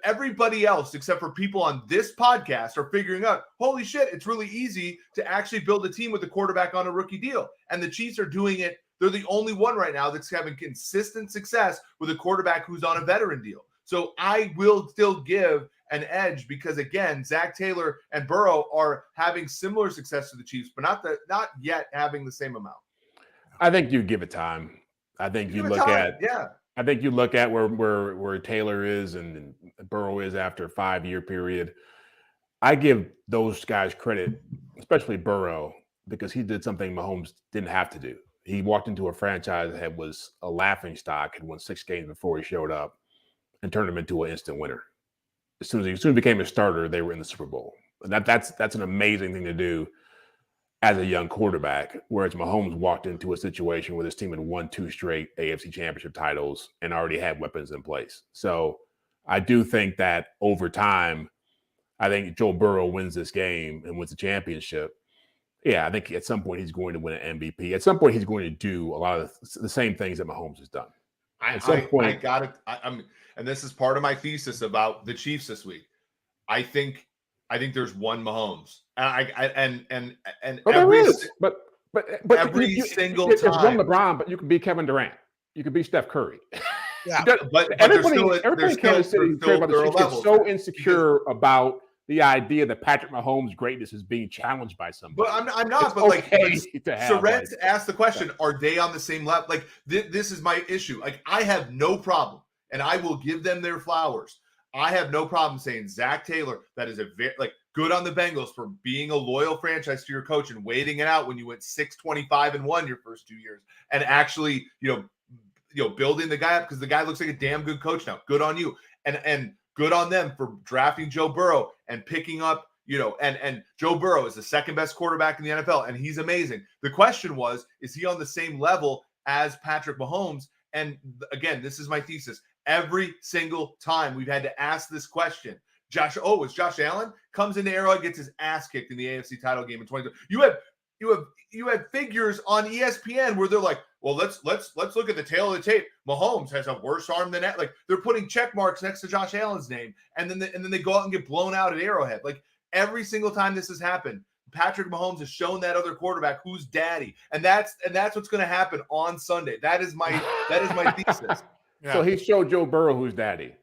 everybody else except for people on this podcast are figuring out, holy shit, it's really easy to actually build a team with a quarterback on a rookie deal. And the Chiefs are doing it. They're the only one right now that's having consistent success with a quarterback who's on a veteran deal. So I will still give an edge because, again, Zach Taylor and Burrow are having similar success to the Chiefs, but not yet having the same amount. I think you give it time. I think you look at I think you look at where Taylor is and Burrow is after a 5-year period. I give those guys credit, especially Burrow, because he did something Mahomes didn't have to do. He walked into a franchise that was a laughingstock and won 6 games before he showed up and turned them into an instant winner. As soon as he became a starter, they were in the Super Bowl. And that's an amazing thing to do as a young quarterback, whereas Mahomes walked into a situation where this team had won 2 straight AFC championship titles and already had weapons in place. So I do think that over time, I think Joe Burrow wins this game and wins the championship. Yeah, I think at some point he's going to win an MVP. At some point he's going to do a lot of the same things that Mahomes has done. At some point, I got it. And this is part of my thesis about the Chiefs this week. I think there's one Mahomes, and every single there's time. one LeBron, but you can be Kevin Durant. You can be Steph Curry. Yeah, but everybody in Kansas City is so insecure about the idea that Patrick Mahomes' greatness is being challenged by somebody. But I'm not. Soren asked the question: are they on the same level? This is my issue. I have no problem, and I will give them their flowers. I have no problem saying Zach Taylor, that is a very good on the Bengals for being a loyal franchise to your coach and waiting it out when you went 6-25-1 your first 2 years, and actually building the guy up because the guy looks like a damn good coach now. Good on you. And good on them for drafting Joe Burrow and picking up, and Joe Burrow is the second best quarterback in the NFL, and he's amazing. The question was, is he on the same level as Patrick Mahomes? And again, this is my thesis. Every single time we've had to ask this question, it's Josh Allen comes into Arrowhead, gets his ass kicked in the AFC title game in 2020. You have figures on ESPN where they're like, well, let's look at the tail of the tape. Mahomes has a worse arm than that. Like, they're putting check marks next to Josh Allen's name, and then they go out and get blown out at Arrowhead. Like, every single time this has happened, Patrick Mahomes has shown that other quarterback who's daddy, and that's what's going to happen on Sunday. That is my thesis. Yeah. So he showed Joe Burrow who's daddy.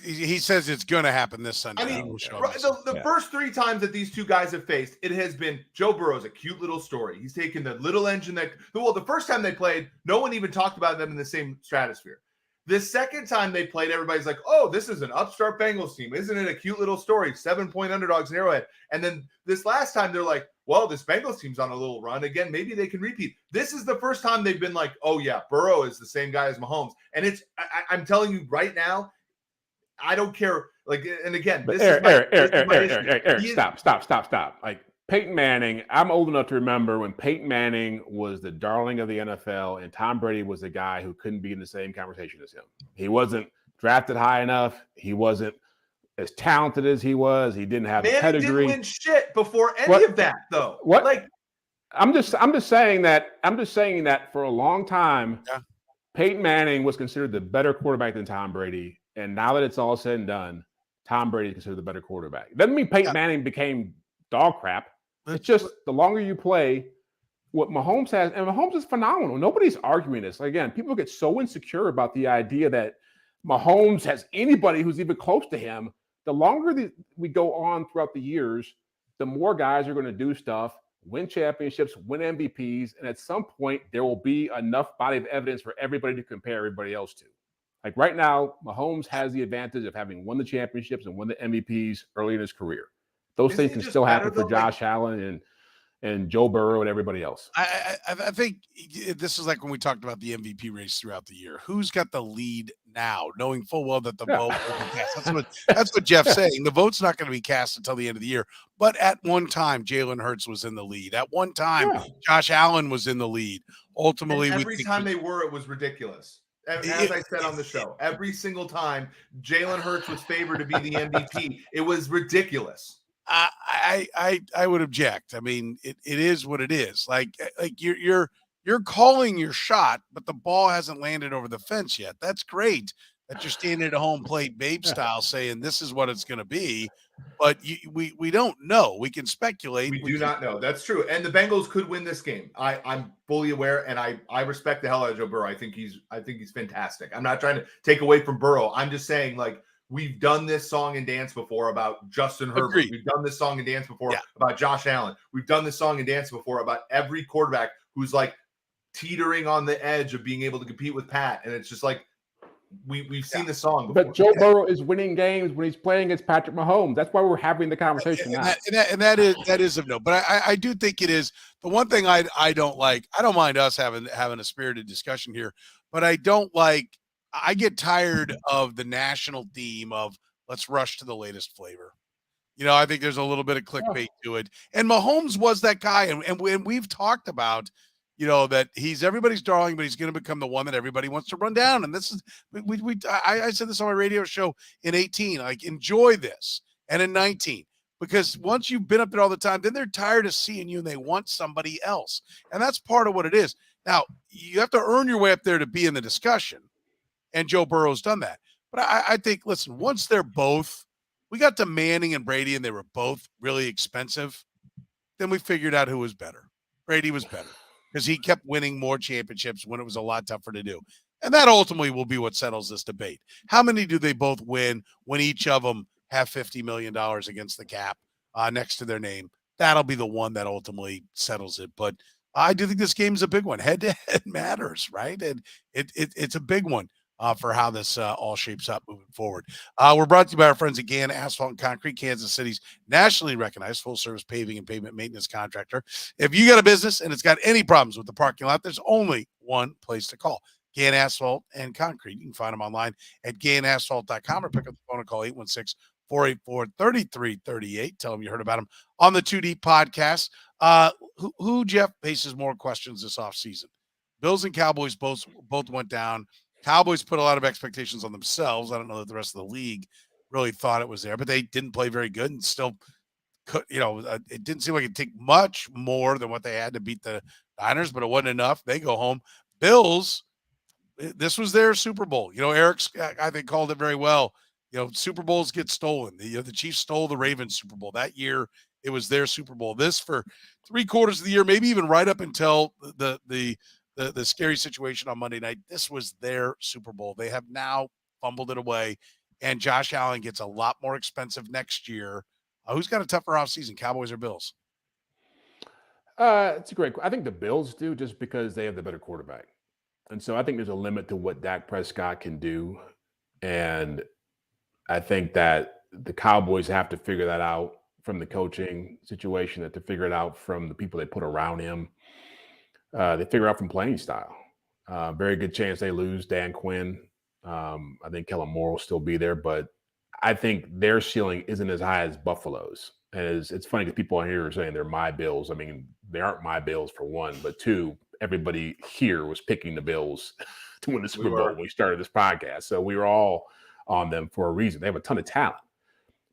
He says it's going to happen this Sunday. I mean, the first 3 times that these two guys have faced, it has been Joe Burrow's a cute little story. He's taken the little engine the first time they played, no one even talked about them in the same stratosphere. The second time they played, everybody's like, oh, this is an upstart Bengals team. Isn't it a cute little story? 7-point underdogs in Arrowhead. And then this last time, they're like, well, this Bengals team's on a little run. Again, maybe they can repeat. This is the first time they've been like, oh, yeah, Burrow is the same guy as Mahomes. And I'm telling you right now, I don't care. Like, and again, this Eric, stop. Like, Peyton Manning, I'm old enough to remember when Peyton Manning was the darling of the NFL and Tom Brady was the guy who couldn't be in the same conversation as him. He wasn't drafted high enough. He wasn't as talented as he was. He didn't have the pedigree. Manning didn't win shit before any of that, though. What? Like, I'm just saying that for a long time, Peyton Manning was considered the better quarterback than Tom Brady. And now that it's all said and done, Tom Brady is considered the better quarterback. It doesn't mean Peyton Manning became dog crap. It's just the longer you play, what Mahomes has, and Mahomes is phenomenal. Nobody's arguing this. Again, people get so insecure about the idea that Mahomes has anybody who's even close to him. The longer we go on throughout the years, the more guys are going to do stuff, win championships, win MVPs, and at some point there will be enough body of evidence for everybody to compare everybody else to. Like right now, Mahomes has the advantage of having won the championships and won the MVPs early in his career. Those things can still happen for Josh Allen and Joe Burrow and everybody else. I think this is like when we talked about the MVP race throughout the year. Who's got the lead now, knowing full well that the vote will be cast? That's what Jeff's saying. The vote's not going to be cast until the end of the year. But at one time, Jalen Hurts was in the lead. At one time, Josh Allen was in the lead. Ultimately, and every time they were, it was ridiculous. As I said on the show, every single time Jalen Hurts was favored to be the MVP, it was ridiculous. I would object. I mean, it is what it is. Like you're calling your shot, but the ball hasn't landed over the fence yet. That's great that you're standing at home plate Babe style saying this is what it's going to be, but we don't know. We can speculate. We do not know. That's true. And the Bengals could win this game. I'm fully aware, and I respect the hell out of Joe Burrow. I think he's fantastic. I'm not trying to take away from Burrow. I'm just saying, like, we've done this song and dance before about Justin Herbert. Agreed. We've done this song and dance before about Josh Allen. We've done this song and dance before about every quarterback who's like teetering on the edge of being able to compete with Pat. And it's just like, we've seen the song before. But Joe Burrow is winning games when he's playing against Patrick Mahomes. That's why we're having the conversation now. And that is of note. But I do think it is the one thing I don't like. I don't mind us having a spirited discussion here, but I don't like. I get tired of the national theme of let's rush to the latest flavor. You know, I think there's a little bit of clickbait to it. And Mahomes was that guy. And we've talked about, you know, that he's everybody's darling, but he's going to become the one that everybody wants to run down. And this is, I said this on my radio show in 18, like enjoy this. And in 19, because once you've been up there all the time, then they're tired of seeing you and they want somebody else. And that's part of what it is. Now, you have to earn your way up there to be in the discussion. And Joe Burrow's done that. But I think, listen, once they're both, we got to Manning and Brady, and they were both really expensive. Then we figured out who was better. Brady was better because he kept winning more championships when it was a lot tougher to do. And that ultimately will be what settles this debate. How many do they both win when each of them have $50 million against the cap next to their name? That'll be the one that ultimately settles it. But I do think this game is a big one. Head-to-head matters, right? And it's a big one. For how this all shapes up moving forward. We're brought to you by our friends at Gann Asphalt and Concrete, Kansas City's nationally recognized full-service paving and pavement maintenance contractor. If you got a business and it's got any problems with the parking lot, there's only one place to call. Gann Asphalt and Concrete. You can find them online at GannAsphalt.com or pick up the phone and call 816-484-3338. Tell them you heard about them on the 2D podcast. Who Jeff faces more questions this offseason? Bills and Cowboys both went down. Cowboys put a lot of expectations on themselves. I don't know that the rest of the league really thought it was there, but they didn't play very good and still could, it didn't seem like it'd take much more than what they had to beat the Niners, but it wasn't enough. They go home. Bills, this was their Super Bowl. Eric's, I think, called it very well. Super Bowls get stolen. The Chiefs stole the Ravens Super Bowl. That year, it was their Super Bowl. This for 3/4 of the year, maybe even right up until the scary situation on Monday night, this was their Super Bowl. They have now fumbled it away, and Josh Allen gets a lot more expensive next year. Who's got a tougher offseason, Cowboys or Bills? It's a great. I think the Bills do, just because they have the better quarterback. And so I think there's a limit to what Dak Prescott can do. And I think that the Cowboys have to figure that out from the coaching situation, that to figure it out from the people they put around him. They figure out from playing style. Very good chance they lose Dan Quinn. I think Kellen Moore will still be there, but I think their ceiling isn't as high as Buffalo's. And it's funny because people here are saying they're my Bills. I mean, they aren't my Bills for one, but two, everybody here was picking the Bills to win the Super Bowl when we started this podcast. So we were all on them for a reason. They have a ton of talent.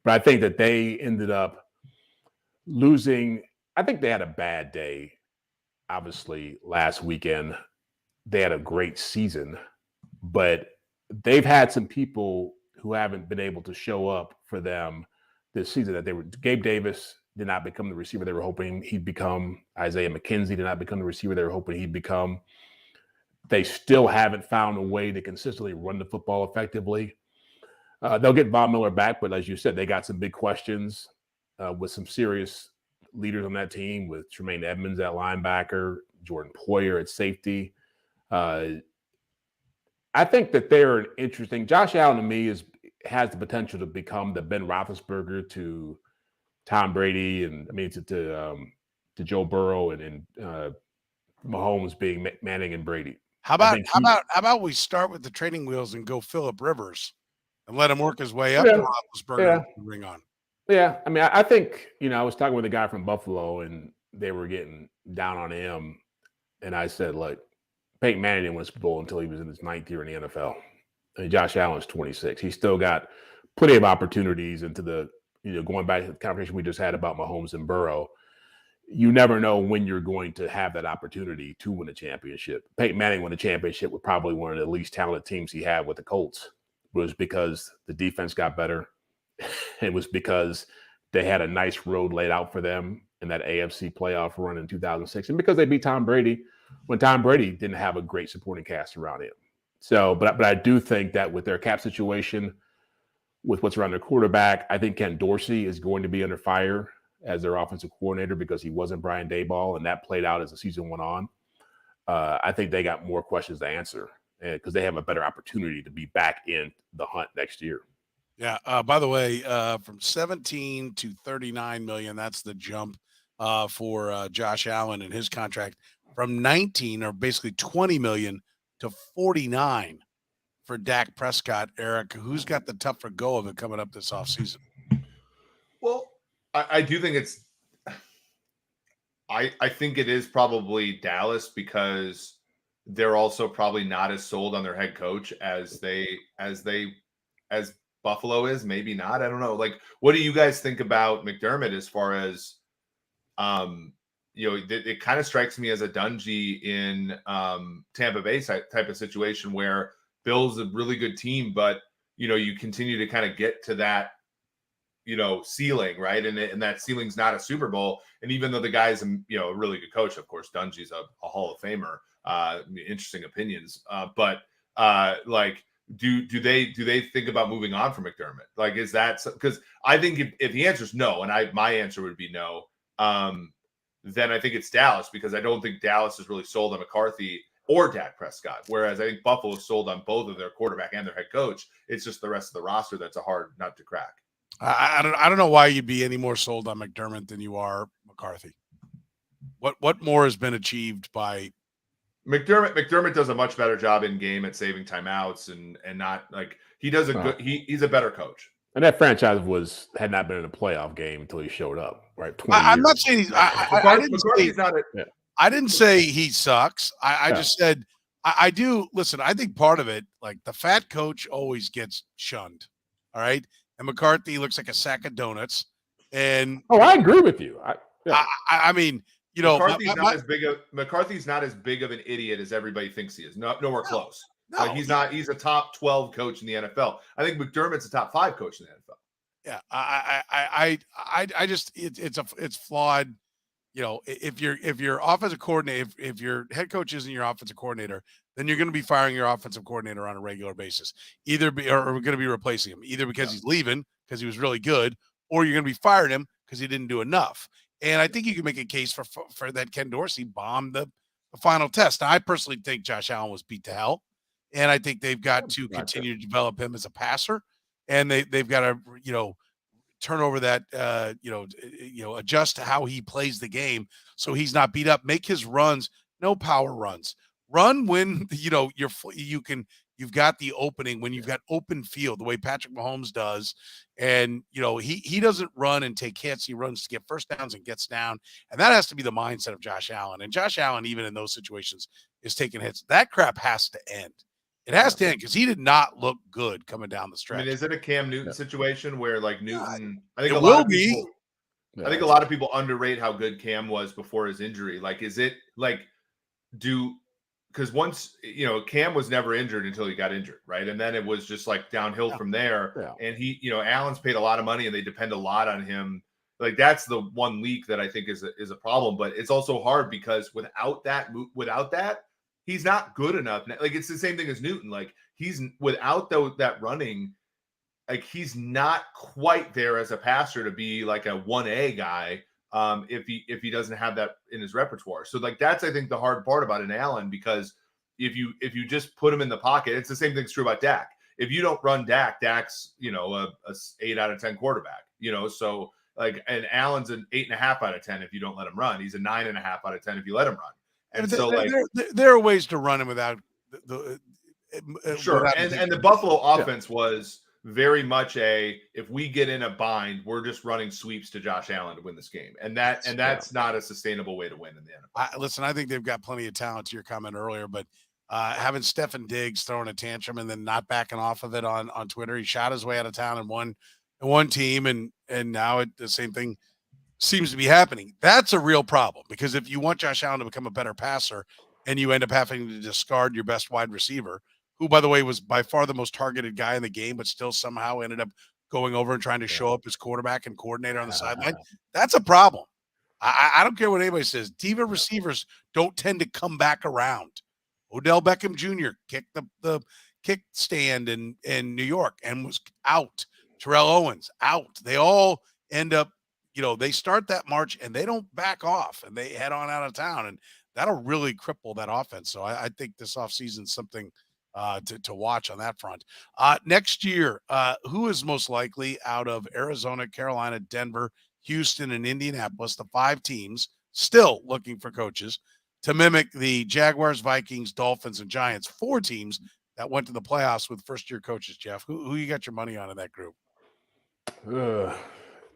But I think that they ended up losing. I think they had a bad day, obviously, last weekend. They had a great season, but they've had some people who haven't been able to show up for them this season. Gabe Davis did not become the receiver they were hoping he'd become. Isaiah McKenzie did not become the receiver they were hoping he'd become. They still haven't found a way to consistently run the football effectively. They'll get Von Miller back, but as you said, they got some big questions with some serious leaders on that team, with Tremaine Edmonds at linebacker, Jordan Poyer at safety. I think that they're an interesting. Josh Allen, to me, has the potential to become the Ben Roethlisberger to Tom Brady, and I mean to Joe Burrow and Mahomes being Manning and Brady. How about we start with the training wheels and go Phillip Rivers and let him work his way up to Roethlisberger ring on. Yeah, I mean, I think, I was talking with a guy from Buffalo, and they were getting down on him, and I said, look, Peyton Manning didn't win a Super Bowl until he was in his 9th year in the NFL. And Josh Allen's 26. He's still got plenty of opportunities into the, going back to the conversation we just had about Mahomes and Burrow. You never know when you're going to have that opportunity to win a championship. Peyton Manning won a championship with probably one of the least talented teams he had with the Colts. It was because the defense got better. It was because they had a nice road laid out for them in that AFC playoff run in 2006. And because they beat Tom Brady when Tom Brady didn't have a great supporting cast around him. So, but I do think that with their cap situation, with what's around their quarterback, I think Ken Dorsey is going to be under fire as their offensive coordinator because he wasn't Brian Daboll, and that played out as the season went on. I think they got more questions to answer because they have a better opportunity to be back in the hunt next year. Yeah. By the way, from 17 to 39 million, that's the jump for Josh Allen and his contract. From 19, or basically 20 million, to 49 for Dak Prescott. Eric, who's got the tougher go of it coming up this offseason? Well, I do think it's I think it is probably Dallas, because they're also probably not as sold on their head coach as Buffalo is. Maybe not. I don't know. Like, what do you guys think about McDermott as far as it kind of strikes me as a Dungy in Tampa Bay type of situation where Bill's a really good team, but you continue to kind of get to that ceiling, right? And that ceiling's not a Super Bowl. And even though the guy's a really good coach, of course, Dungy's a Hall of Famer. Interesting opinions, but do they think about moving on from McDermott? Like, is that because I think if the answer is no, and my answer would be no, then I think it's Dallas, because I don't think Dallas is really sold on McCarthy or Dak Prescott. Whereas I think Buffalo is sold on both of their quarterback and their head coach. It's just the rest of the roster that's a hard nut to crack. I don't know why you'd be any more sold on McDermott than you are McCarthy. What more has been achieved by McDermott does a much better job in game at saving timeouts and not like he does a good. He's a better coach. And that franchise had not been in a playoff game until he showed up, right? 20 I'm years. not saying he's. I didn't say he sucks. I just said I do. Listen, I think part of it, like the fat coach, always gets shunned. All right, and McCarthy looks like a sack of donuts. And I agree with you. I mean, you know, McCarthy's not as big of an idiot as everybody thinks he is. Nowhere close. No, like he's not. He's a top 12 coach in the NFL. I think McDermott's a top 5 coach in the NFL. Yeah, I just it's flawed. You know, if your offensive coordinator, if your head coach isn't your offensive coordinator, then you're going to be firing your offensive coordinator on a regular basis. Or we're going to be replacing him either because he's leaving because he was really good, or you're going to be firing him because he didn't do enough. And I think you can make a case for that Ken Dorsey bombed the final test. Now, I personally think Josh Allen was beat to hell, and I think they've got to continue to develop him as a passer, and they've got to turn over that adjust to how he plays the game so he's not beat up. Make his runs no power runs. Run when you've got the opening, when you've got open field, the way Patrick Mahomes does. And, he doesn't run and take hits. He runs to get first downs and gets down. And that has to be the mindset of Josh Allen. And Josh Allen, even in those situations, is taking hits. That crap has to end. It has to end because he did not look good coming down the stretch. I mean, is it a Cam Newton situation where like Newton, I think a lot of people underrate how good Cam was before his injury. Like, is it like, because once, Cam was never injured until he got injured, right? And then it was just like downhill from there. Yeah. And he, Allen's paid a lot of money and they depend a lot on him. Like, that's the one leak that I think is a problem. But it's also hard because without that, he's not good enough. Like, it's the same thing as Newton. Like, he's without that running, like, he's not quite there as a passer to be like a 1A guy. If he doesn't have that in his repertoire. So like, that's, I think, the hard part about an Allen, because if you just put him in the pocket, it's the same thing's true about Dak. If you don't run Dak's, a 8 out of 10 quarterback, so like, and Allen's an 8.5 out of 10 if you don't let him run. He's a 9.5 out of 10 if you let him run. And so there are ways to run him without sure. And the Buffalo offense was very much if we get in a bind, we're just running sweeps to Josh Allen to win this game. And that's not a sustainable way to win in the NFL. Listen, I think they've got plenty of talent, to your comment earlier, but having Stefan Diggs throwing a tantrum and then not backing off of it on Twitter, he shot his way out of town in one team, and now the same thing seems to be happening. That's a real problem, because if you want Josh Allen to become a better passer and you end up having to discard your best wide receiver, who, by the way, was by far the most targeted guy in the game, but still somehow ended up going over and trying to show up as quarterback and coordinator on the sideline, that's a problem. I don't care what anybody says. Diva receivers don't tend to come back around. Odell Beckham Jr. kicked the kick stand in New York and was out. Terrell Owens out. They all end up, they start that march and they don't back off and they head on out of town, and that'll really cripple that offense. So I think this offseason is something to watch on that front. Next year, who is most likely out of Arizona, Carolina, Denver, Houston, and Indianapolis, the 5 teams still looking for coaches, to mimic the Jaguars, Vikings, Dolphins, and Giants, 4 teams that went to the playoffs with first-year coaches, Jeff? Who you got your money on in that group?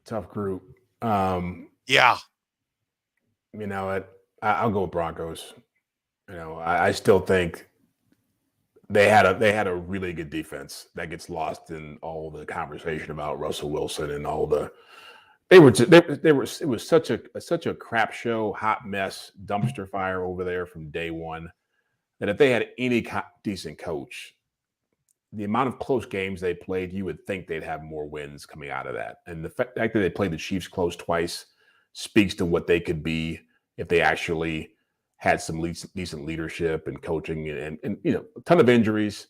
Tough group. Yeah. I'll go with Broncos. I still think they had a really good defense that gets lost in all the conversation about Russell Wilson and all the. It was such a crap show, hot mess, dumpster fire over there from day one, that if they had any decent coach, the amount of close games they played, you would think they'd have more wins coming out of that. And the fact that they played the Chiefs close twice speaks to what they could be if they actually had some decent leadership and coaching and a ton of injuries.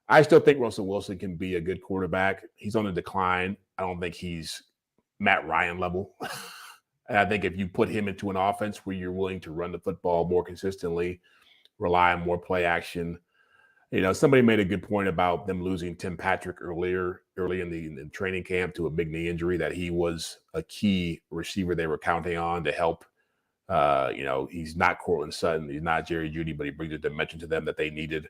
I still think Russell Wilson can be a good quarterback. He's on a decline. I don't think he's Matt Ryan level. And I think if you put him into an offense where you're willing to run the football more consistently, rely on more play action. Somebody made a good point about them losing Tim Patrick early in the training camp to a big knee injury, that he was a key receiver they were counting on to help He's not Cortland Sutton. He's not Jerry Jeudy, but he brings a dimension to them that they needed.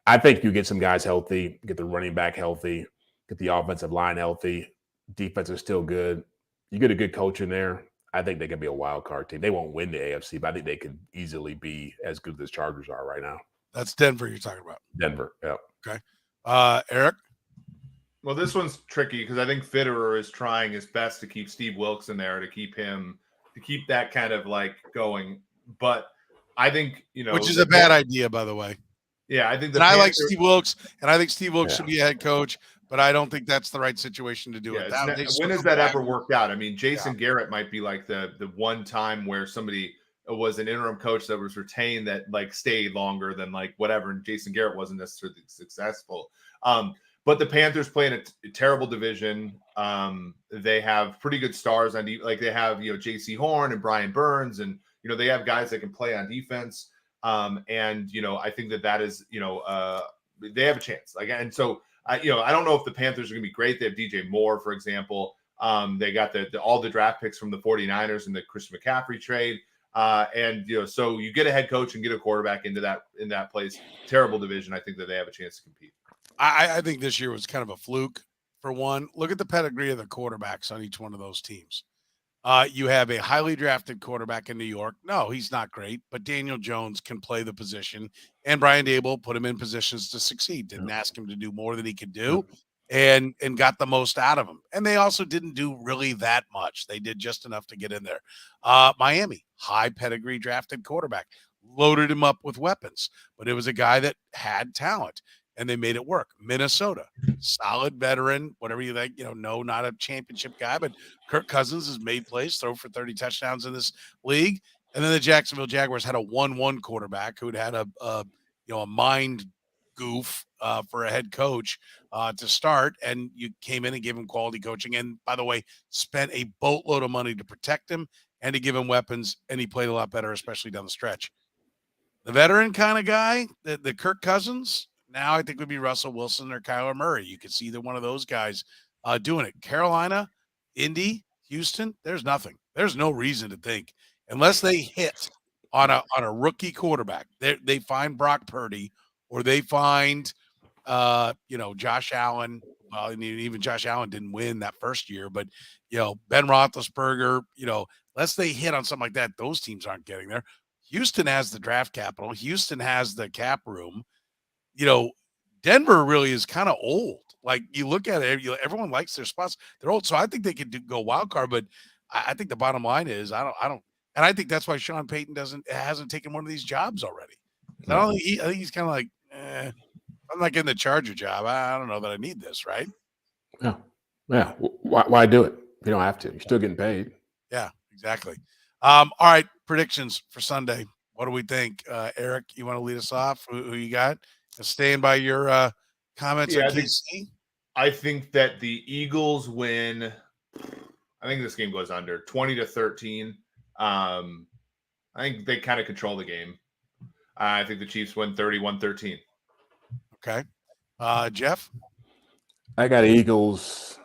I think you get some guys healthy, get the running back healthy, get the offensive line healthy. Defense is still good. You get a good coach in there. I think they can be a wild card team. They won't win the AFC, but I think they could easily be as good as the Chargers are right now. That's Denver you're talking about. Denver, yeah. Okay. Eric? Well, this one's tricky because I think Fitterer is trying his best to keep Steve Wilkes in there to keep that kind of like going. But I think, which is a bad idea, by the way. Yeah, I think I like Steve Wilkes, and I think Steve Wilkes should be a head coach, but I don't think that's the right situation to do it. When has that ever worked out? I mean, Jason Garrett might be like the one time where somebody was an interim coach that was retained that like stayed longer than like whatever, and Jason Garrett wasn't necessarily successful. But the Panthers play in a terrible division. They have pretty good stars on like they have J.C. Horn and Brian Burns, and they have guys that can play on defense. And I think that is they have a chance. Like, and so I don't know if the Panthers are going to be great. They have DJ Moore, for example. They got all the draft picks from the 49ers in the Christian McCaffrey trade. So you get a head coach and get a quarterback in that place. Terrible division. I think that they have a chance to compete. I think this year was kind of a fluke for one. Look at the pedigree of the quarterbacks on each one of those teams. You have a highly drafted quarterback in New York. No, he's not great, but Daniel Jones can play the position, and Brian Daboll put him in positions to succeed. Didn't ask him to do more than he could do, and got the most out of him. And they also didn't do really that much. They did just enough to get in there. Miami, high pedigree drafted quarterback, loaded him up with weapons, but it was a guy that had talent. And they made it work. Minnesota, solid veteran, whatever you like, no, not a championship guy, but Kirk Cousins has made plays, throw for 30 touchdowns in this league. And then the Jacksonville Jaguars had a 1-1 quarterback who'd had a mind goof for a head coach to start. And you came in and gave him quality coaching. And by the way, spent a boatload of money to protect him and to give him weapons. And he played a lot better, especially down the stretch. The veteran kind of guy, the Kirk Cousins, now I think would be Russell Wilson or Kyler Murray. You could see either one of those guys doing it. Carolina, Indy, Houston, there's nothing. There's no reason to think unless they hit on a rookie quarterback. They find Brock Purdy or they find Josh Allen. Well, I mean, even Josh Allen didn't win that first year, but Ben Roethlisberger. Unless they hit on something like that, those teams aren't getting there. Houston has the draft capital. Houston has the cap room. Denver really is kind of old. Like you look at it, everyone likes their spots. They're old, so I think they could go wild card. But I think the bottom line is I don't, and I think that's why Sean Payton hasn't taken one of these jobs already. I think he's kind of like, I'm not getting the Charger job. I don't know that I need this, right? Yeah. Why do it? You don't have to. You're still getting paid. Yeah, exactly. All right, predictions for Sunday. What do we think, Eric? You want to lead us off? Who you got? Stand by your comments. Yeah, I think that the Eagles win. I think this game goes under 20-13. I think they kind of control the game. I think the Chiefs win 31-13. Okay. Jeff? I got Eagles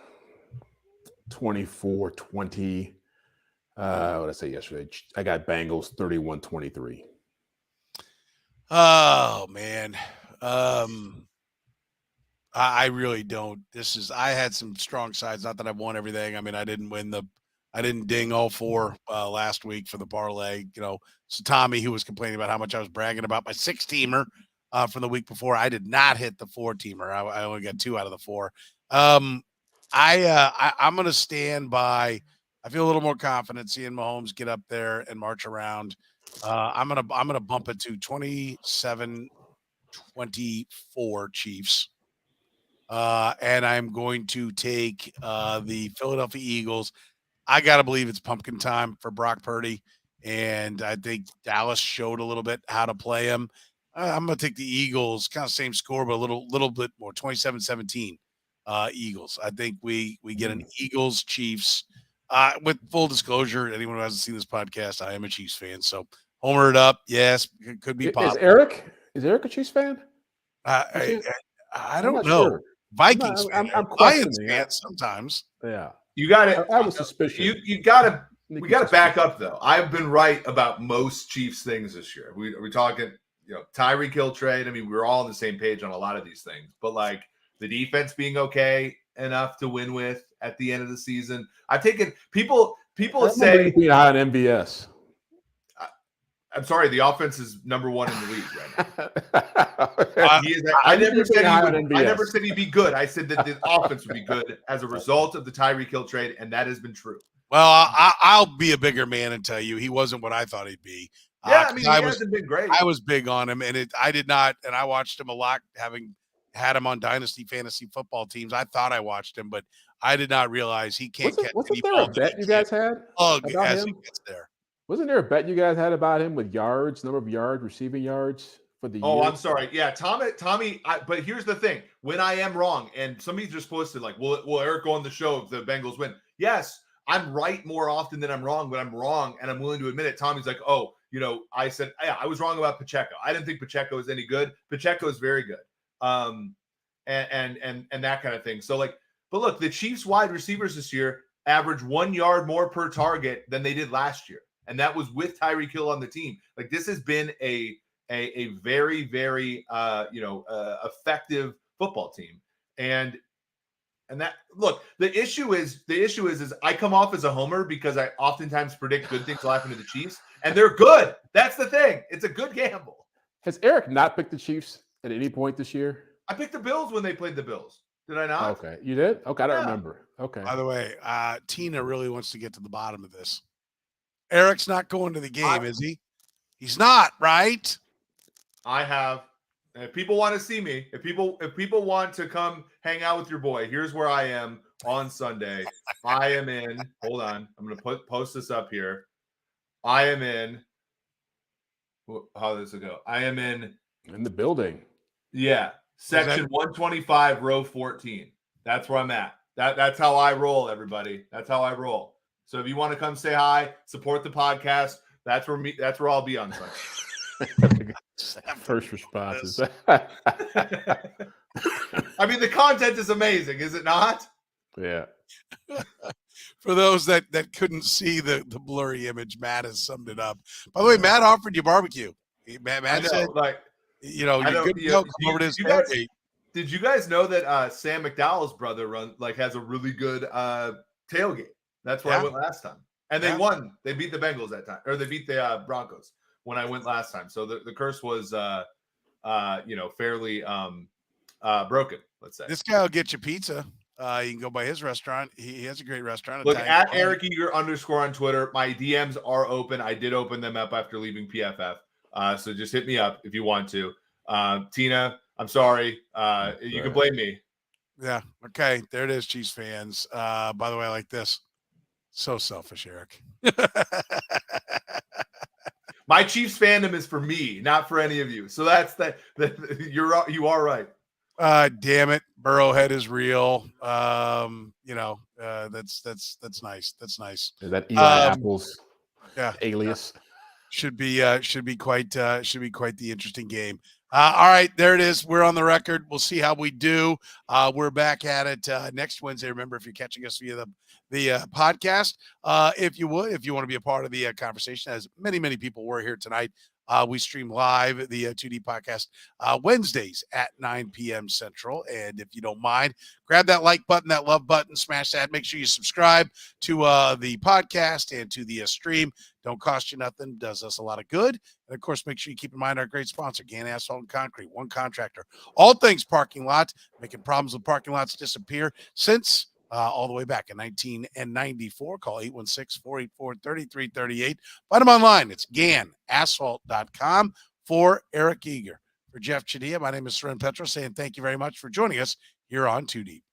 24-20. What did I say yesterday? I got Bengals 31-23. Oh, man. I really don't. I had some strong sides. Not that I've won everything. I mean, I didn't ding all four last week for the parlay. So Tommy, who was complaining about how much I was bragging about my 6-teamer from the week before, I did not hit the 4-teamer. I only got 2 out of the 4. I'm going to stand by. I feel a little more confident seeing Mahomes get up there and march around. I'm gonna bump it to 27-24 Chiefs. And I'm going to take the Philadelphia Eagles. I got to believe it's pumpkin time for Brock Purdy. And I think Dallas showed a little bit how to play him. I'm going to take the Eagles, kind of same score, but a little bit more, 27-17 Eagles. I think we get an Eagles Chiefs. With full disclosure, anyone who hasn't seen this podcast, I am a Chiefs fan. So homer it up. Yes, it could be pop. Is Eric a Chiefs fan? I don't know. Sure. Vikings fan. I'm Lions fan sometimes. Yeah. You got it. I was suspicious. You got to We got to back up, though. I've been right about most Chiefs things this year. We're talking, Tyreek Hill trade. I mean, we're all on the same page on a lot of these things. But, like, the defense being okay enough to win with at the end of the season. I've taken – people say – being high on MVS. I'm sorry, the offense is number one in the league right now. I never said he'd be good. I said that the offense would be good as a result of the Tyreek Hill trade, and that has been true. Well, I'll be a bigger man and tell you he wasn't what I thought he'd be. Yeah, I mean, he hasn't been great. I was big on him, and I did not, and I watched him a lot, having had him on Dynasty fantasy football teams. I thought I watched him, but I did not realize he can't catch any ball. Wasn't there a bet you guys had about him? He gets there. Wasn't there a bet you guys had about him with yards, number of yards, receiving yards for the year? Oh, I'm sorry. Yeah, Tommy. But here's the thing: when I am wrong, and somebody just posted like, "Will Eric go on the show if the Bengals win?" Yes, I'm right more often than I'm wrong, but I'm wrong, and I'm willing to admit it. Tommy's like, "Oh, I said, yeah, I was wrong about Pacheco. I didn't think Pacheco was any good. Pacheco is very good, and that kind of thing." So like, but look, the Chiefs wide receivers this year average 1 yard more per target than they did last year. And that was with Tyreek Hill on the team. Like, this has been a very, very effective football team. And that, look, the issue is I come off as a homer because I oftentimes predict good things will happen to the Chiefs, and they're good. That's the thing. It's a good gamble. Has Eric not picked the Chiefs at any point this year? I picked the Bills when they played the Bills. Did I not? Okay, you did? Okay, I don't remember. Okay. By the way, Tina really wants to get to the bottom of this. Eric's not going to the game, is he? He's not, right? I have. If people want to see me, if people want to come hang out with your boy, here's where I am on Sunday. I am in. Hold on, I'm going to post this up here. I am in. How does it go? I am in the building. Yeah, section 125, row 14. That's where I'm at. That's how I roll, everybody. That's how I roll. So if you want to come say hi, support the podcast, that's where I'll be on Sunday. First responses. I mean, the content is amazing, is it not? Yeah. For those that couldn't see the blurry image, Matt has summed it up. By the way, Matt offered you barbecue. Matt said, you're good to go. Come over to his tailgate. Did you guys know that Sam McDowell's brother has a really good tailgate? That's where I went last time. And they won. They beat the Bengals that time. Or they beat the Broncos when I went last time. So the curse was, fairly broken, let's say. This guy will get you pizza. You can go by his restaurant. He has a great restaurant. Look, at Eric Eager _ on Twitter. My DMs are open. I did open them up after leaving PFF. So just hit me up if you want to. Tina, I'm sorry. You can blame me. Yeah. Okay. There it is, Chiefs fans. By the way, I like this. So selfish, Eric. My Chiefs fandom is for me, not for any of you. So that's that. You are right. Damn it, Burrowhead is real. That's nice. That's nice. Is that Eli Apple's alias? Should be quite the interesting game. All right, there it is. We're on the record. We'll see how we do. We're back at it next Wednesday. Remember, if you're catching us via the podcast, if you want to be a part of the conversation, as many people were here tonight, we stream live the 2D podcast Wednesdays at 9 p.m. Central. And if you don't mind, grab that like button, that love button, smash that. Make sure you subscribe to the podcast and to the stream. Don't cost you nothing. Does us a lot of good. And, of course, make sure you keep in mind our great sponsor, Gann Asphalt and Concrete, one contractor. All things parking lot, making problems with parking lots disappear since all the way back in 1994. Call 816-484-3338. Find them online. It's GannAsphalt.com. For Eric Eager. For Jeff Chadiha, my name is Soren Petro, saying thank you very much for joining us here on 2 Deep.